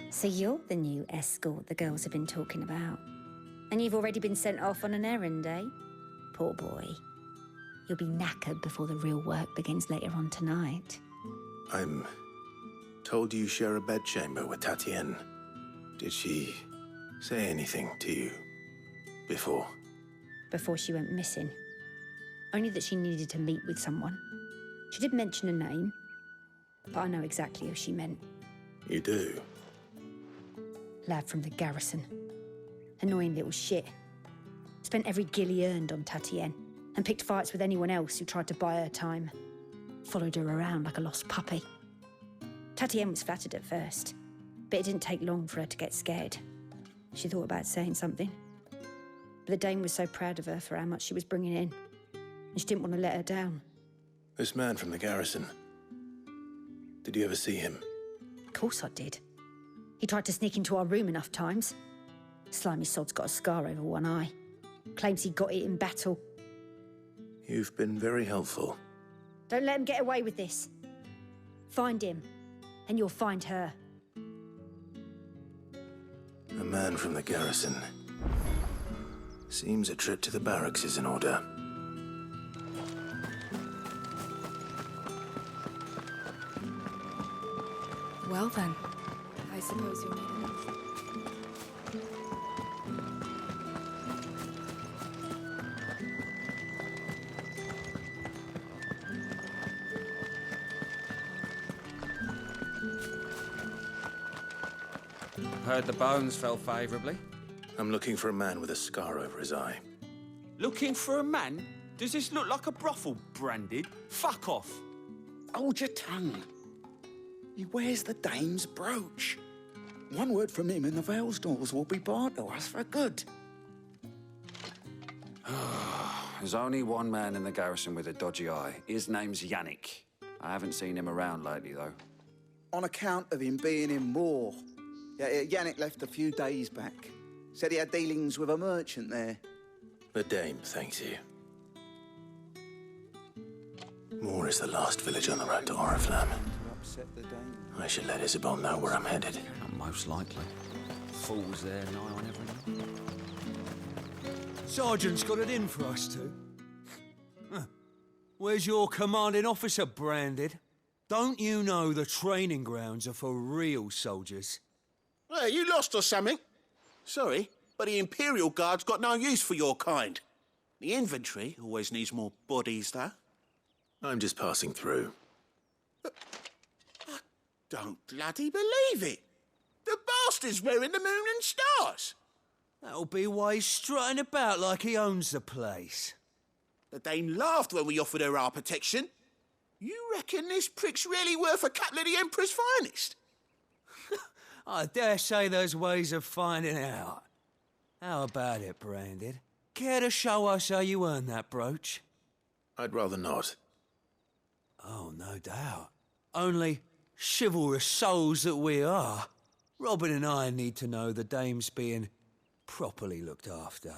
So you're the new escort the girls have been talking about. And you've already been sent off on an errand, eh? Poor boy. You'll be knackered before the real work begins later on tonight. I'm told you share a bedchamber with Tatienne. Did she say anything to you before? Before she went missing. Only that she needed to meet with someone. She did mention a name, but I know exactly who she meant. You do? Lad from the garrison. Annoying little shit. Spent every guil he earned on Tatienne and picked fights with anyone else who tried to buy her time. Followed her around like a lost puppy. Tatienne was flattered at first, but it didn't take long for her to get scared. She thought about saying something. But the Dame was so proud of her for how much she was bringing in, and she didn't want to let her down. This man from the garrison. Did you ever see him? Of course I did. He tried to sneak into our room enough times. Slimy sod's got a scar over one eye. Claims he got it in battle. You've been very helpful. Don't let him get away with this. Find him, and you'll find her. A man from the garrison. Seems a trip to the barracks is in order. Well then, I suppose you'll need an answer. Heard the bones fell favourably. I'm looking for a man with a scar over his eye. Looking for a man? Does this look like a brothel, Branded? Fuck off. Hold your tongue. He wears the Dame's brooch. One word from him and the Vale's doors will be barred to us for good. There's only one man in the garrison with a dodgy eye. His name's Yannick. I haven't seen him around lately, though. On account of him being in war. Yeah, Yannick left a few days back. Said he had dealings with a merchant there. The Dame thanks you. Moor is the last village on the road to Oriflamme. I should let Isabel know where I'm headed. Most likely. Fools there, an eye on everyone. Sergeant's got it in for us two. Where's your commanding officer, Branded? Don't you know the training grounds are for real soldiers? Well, you lost or something? Sorry, but the Imperial Guard's got no use for your kind. The infantry always needs more bodies, though. I'm just passing through. I don't bloody believe it. The bastard's wearing the moon and stars. That'll be why he's strutting about like he owns the place. The Dame laughed when we offered her our protection. You reckon this prick's really worth a couple of the Emperor's finest? I dare say there's ways of finding out. How about it, Branded? Care to show us how you earned that brooch? I'd rather not. Oh, no doubt. Only chivalrous souls that we are, Robin and I need to know the Dame's being properly looked after.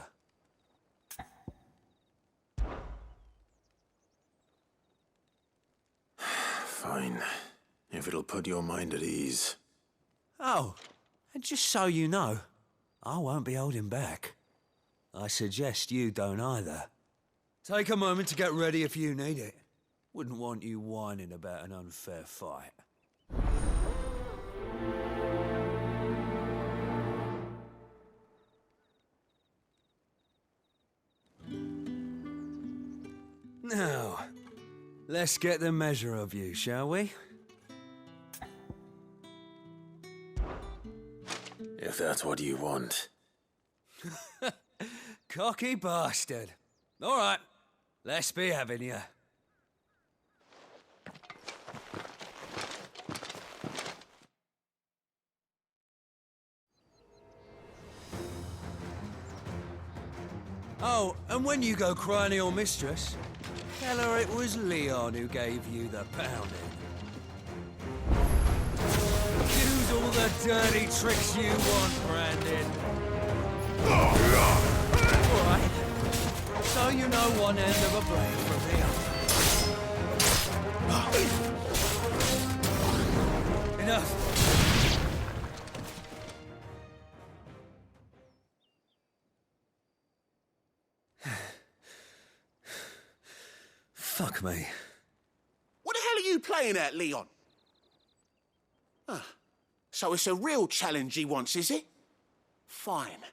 Fine. If it'll put your mind at ease. Oh, and just so you know, I won't be holding back. I suggest you don't either. Take a moment to get ready if you need it. Wouldn't want you whining about an unfair fight. Now, let's get the measure of you, shall we? If that's what you want. Cocky bastard. All right, let's be having you. Oh, and when you go crying to your mistress, tell her it was Leon who gave you the pounding. Use all the dirty tricks you want, Brandon. All right. So know you know one end of a blade from the other. Enough. Fuck me. What the hell are you playing at, Leon? Ah, so it's a real challenge he wants, is it? Fine.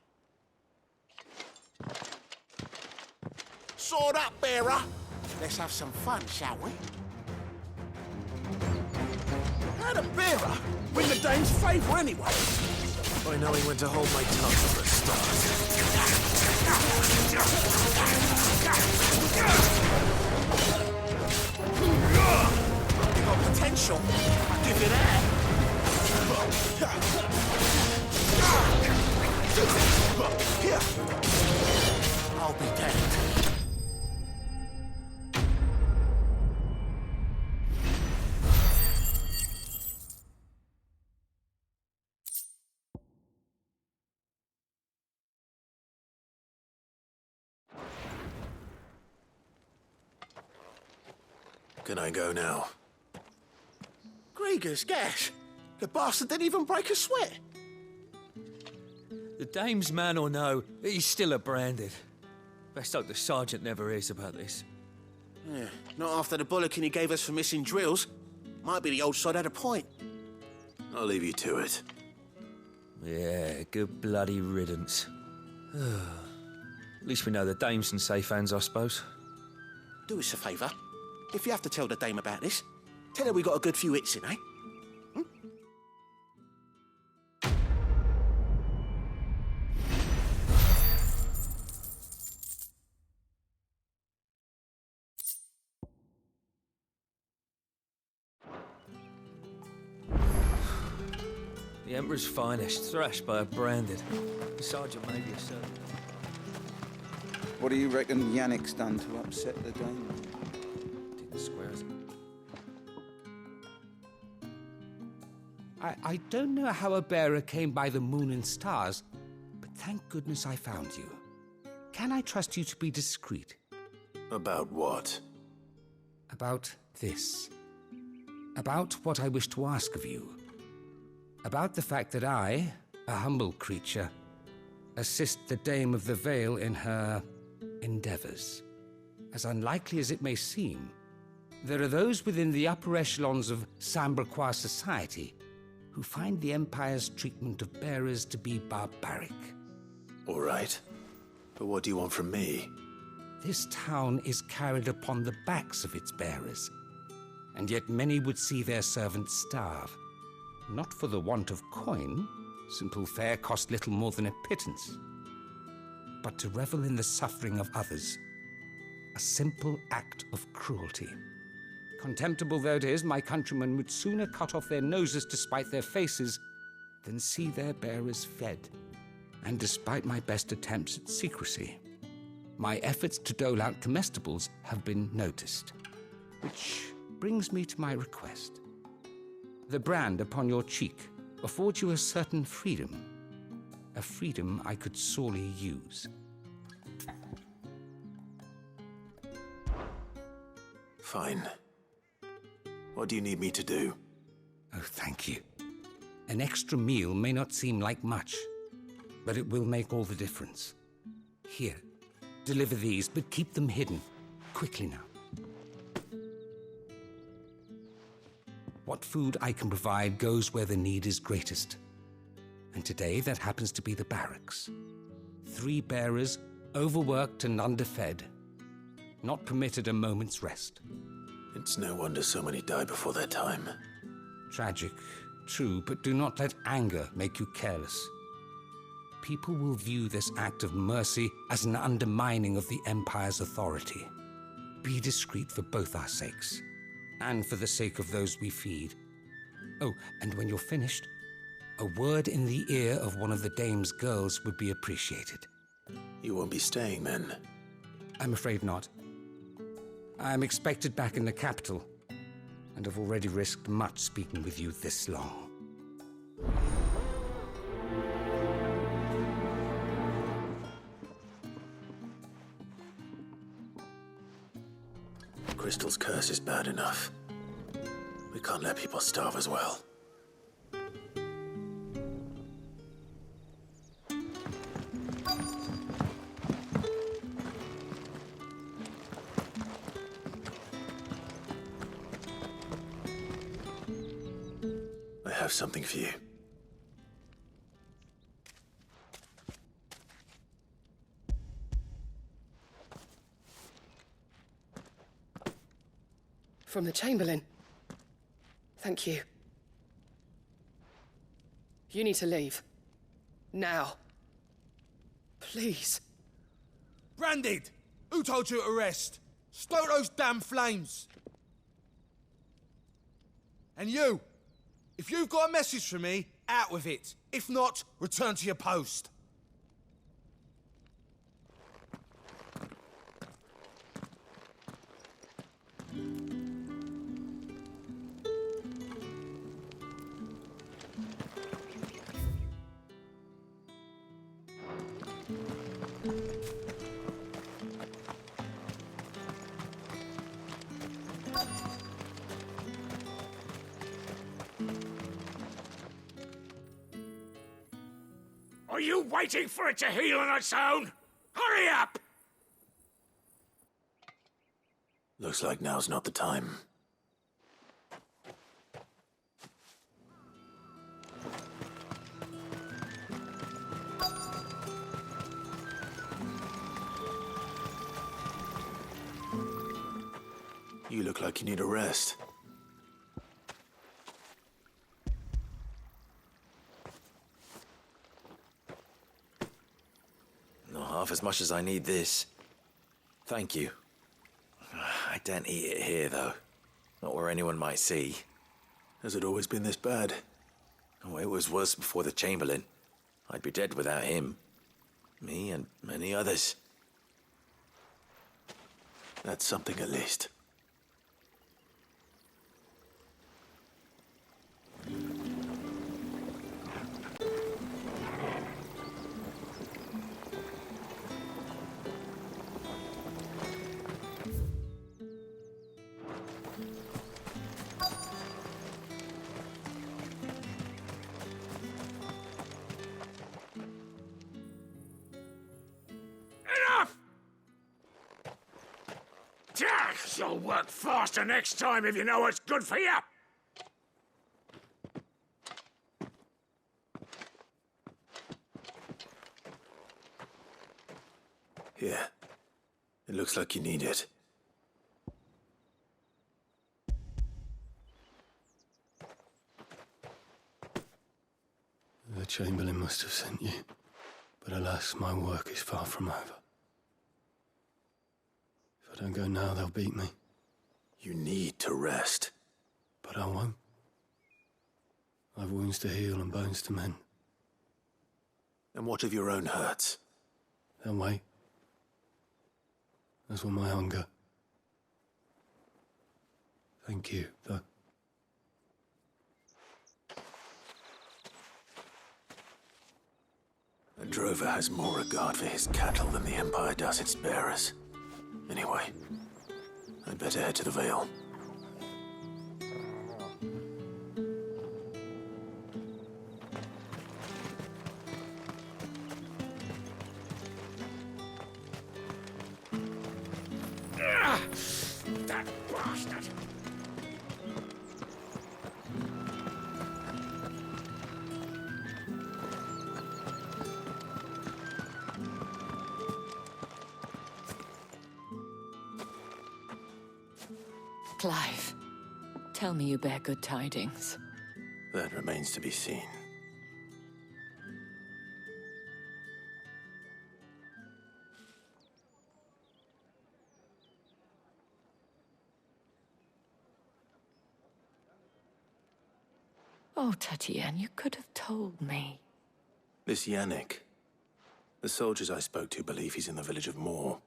Sword up, bearer. Let's have some fun, shall we? How the bearer win the dame's favour anyway? By knowing when to hold my tongue for a start. You got potential. I'll give you that. I'll be damned. Can I go now? Grieger's gas. The bastard didn't even break a sweat. The dame's man or no, he's still a branded. Best hope the sergeant never hears about this. Yeah, not after the bollocking he gave us for missing drills. Might be the old sod had a point. I'll leave you to it. Yeah, good bloody riddance. At least we know the dame's in safe hands, I suppose. Do us a favour. If you have to tell the dame about this, tell her we got a good few hits in, eh? The Emperor's finest, thrashed by a branded. The sergeant may be a servant. What do you reckon Yannick's done to upset the dame? Didn't square as it. I don't know how a bearer came by the moon and stars, but thank goodness I found you. Can I trust you to be discreet? About what? About this. About what I wish to ask of you. About the fact that I, a humble creature, assist the Dame of the Vale in her endeavors. As unlikely as it may seem, there are those within the upper echelons of Samberquois society who find the Empire's treatment of bearers to be barbaric. All right. But what do you want from me? This town is carried upon the backs of its bearers, and yet many would see their servants starve. Not for the want of coin, simple fare cost little more than a pittance, but to revel in the suffering of others, a simple act of cruelty. Contemptible though it is, my countrymen would sooner cut off their noses to spite their faces than see their bearers fed. And despite my best attempts at secrecy, my efforts to dole out comestibles have been noticed. Which brings me to my request. The brand upon your cheek affords you a certain freedom, a freedom I could sorely use. Fine. What do you need me to do? Oh, thank you. An extra meal may not seem like much, but it will make all the difference. Here, deliver these, but keep them hidden. Quickly now. What food I can provide goes where the need is greatest. And today, that happens to be the barracks. 3 bearers, overworked and underfed, not permitted a moment's rest. It's no wonder so many die before their time. Tragic, true, but do not let anger make you careless. People will view this act of mercy as an undermining of the Empire's authority. Be discreet for both our sakes, and for the sake of those we feed. Oh, and when you're finished, a word in the ear of one of the Dame's girls would be appreciated. You won't be staying then? I'm afraid not. I'm expected back in the capital, and have already risked much speaking with you this long. Crystal's curse is bad enough. We can't let people starve as well. I have something for you. From the Chamberlain. Thank you. You need to leave. Now. Please. Branded! Who told you to rest? Stoke those damn flames! And you! If you've got a message for me, out with it. If not, return to your post. Are you waiting for it to heal on its own? Hurry up! Looks like now's not the time. You look like you need a rest. Not half as much as I need this. Thank you. I daren't eat it here, though. Not where anyone might see. Has it always been this bad? Oh, it was worse before the Chamberlain. I'd be dead without him. Me and many others. That's something at least. Enough! You'll work faster next time if you know what's good for you. Here. It looks like you need it. The Chamberlain must have sent you, but alas, my work is far from over. If I don't go now, they'll beat me. You need to rest. But I won't. I've wounds to heal and bones to mend. And what of your own hurts? They'll wait. As will my hunger. Thank you, though. A drover has more regard for his cattle than the Empire does its bearers. Anyway, I'd better head to the Vale. That bastard! Clive, tell me you bear good tidings. That remains to be seen. Oh, Tatienne, you could have told me. This Yannick. The soldiers I spoke to believe he's in the village of Moor.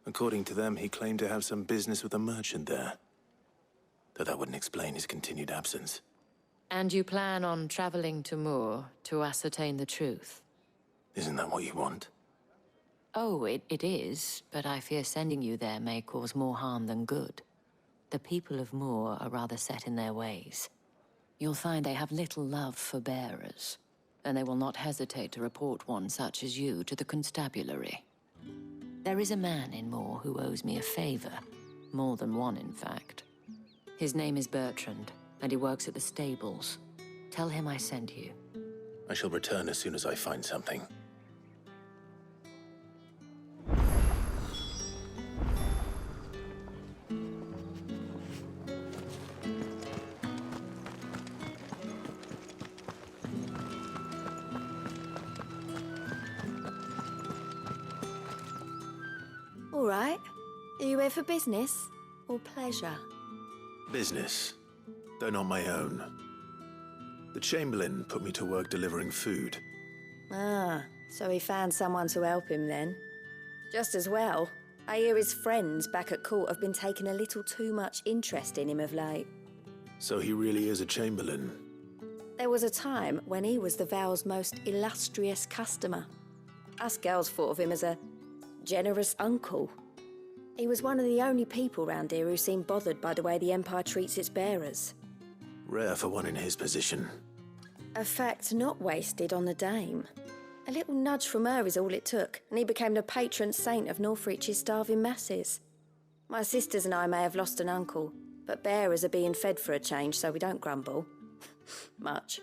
According to them, he claimed to have some business with a merchant there. Though that wouldn't explain his continued absence. And you plan on traveling to Moor to ascertain the truth? Isn't that what you want? Oh, it is, but I fear sending you there may cause more harm than good. The people of Moor are rather set in their ways. You'll find they have little love for bearers, and they will not hesitate to report one such as you to the constabulary. There is a man in Moor who owes me a favor. More than one, in fact. His name is Bertrand, and he works at the stables. Tell him I sent you. I shall return as soon as I find something. All right. Are you here for business or pleasure? Business, though not my own. The Chamberlain put me to work delivering food. Ah, so he found someone to help him then. Just as well. I hear his friends back at court have been taking a little too much interest in him of late. So he really is a Chamberlain. There was a time when he was the Vale's most illustrious customer. Us girls thought of him as a generous uncle. He was one of the only people round here who seemed bothered by the way the Empire treats its bearers. Rare for one in his position. A fact not wasted on the dame. A little nudge from her is all it took, and he became the patron saint of Northreach's starving masses. My sisters and I may have lost an uncle, but bearers are being fed for a change, so we don't grumble. Much.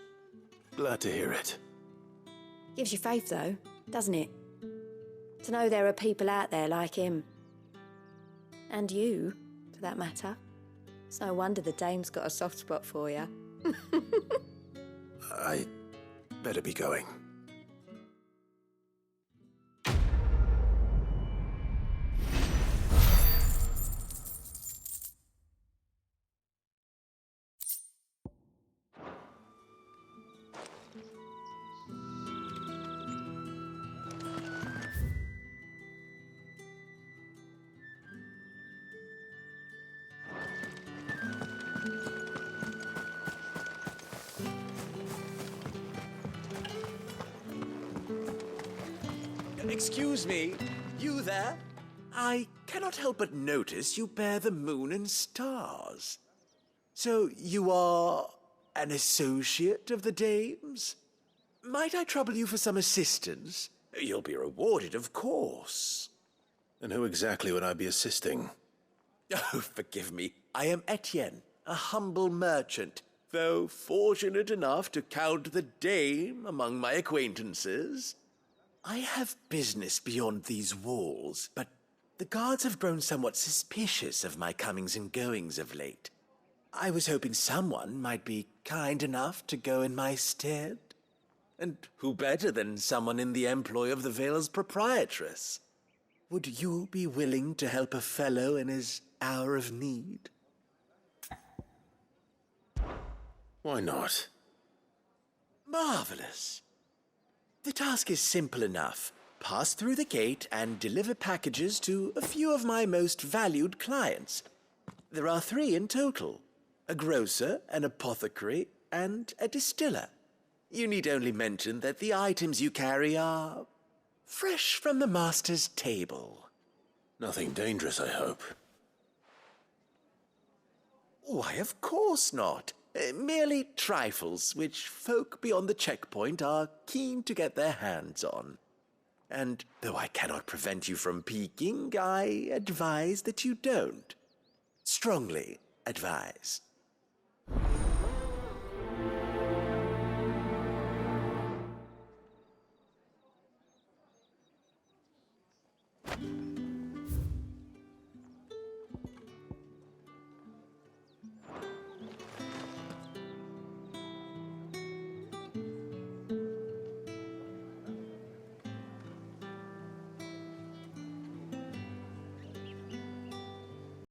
Glad to hear it. Gives you faith, though, doesn't it? To know there are people out there like him. And you, for that matter. It's no wonder the dame's got a soft spot for you. I better be going. Excuse me, you there? I cannot help but notice you bear the moon and stars. So you are an associate of the dame's? Might I trouble you for some assistance? You'll be rewarded, of course. And who exactly would I be assisting? Oh, forgive me. I am Etienne, a humble merchant, though fortunate enough to count the dame among my acquaintances. I have business beyond these walls, but the guards have grown somewhat suspicious of my comings and goings of late. I was hoping someone might be kind enough to go in my stead. And who better than someone in the employ of the Vale's proprietress? Would you be willing to help a fellow in his hour of need? Why not? Marvelous. The task is simple enough. Pass through the gate and deliver packages to a few of my most valued clients. There are 3 in total: a grocer, an apothecary, and a distiller. You need only mention that the items you carry are fresh from the master's table. Nothing dangerous, I hope. Why, of course not. Merely trifles which folk beyond the checkpoint are keen to get their hands on. And though I cannot prevent you from peeking, I advise that you don't. Strongly advise.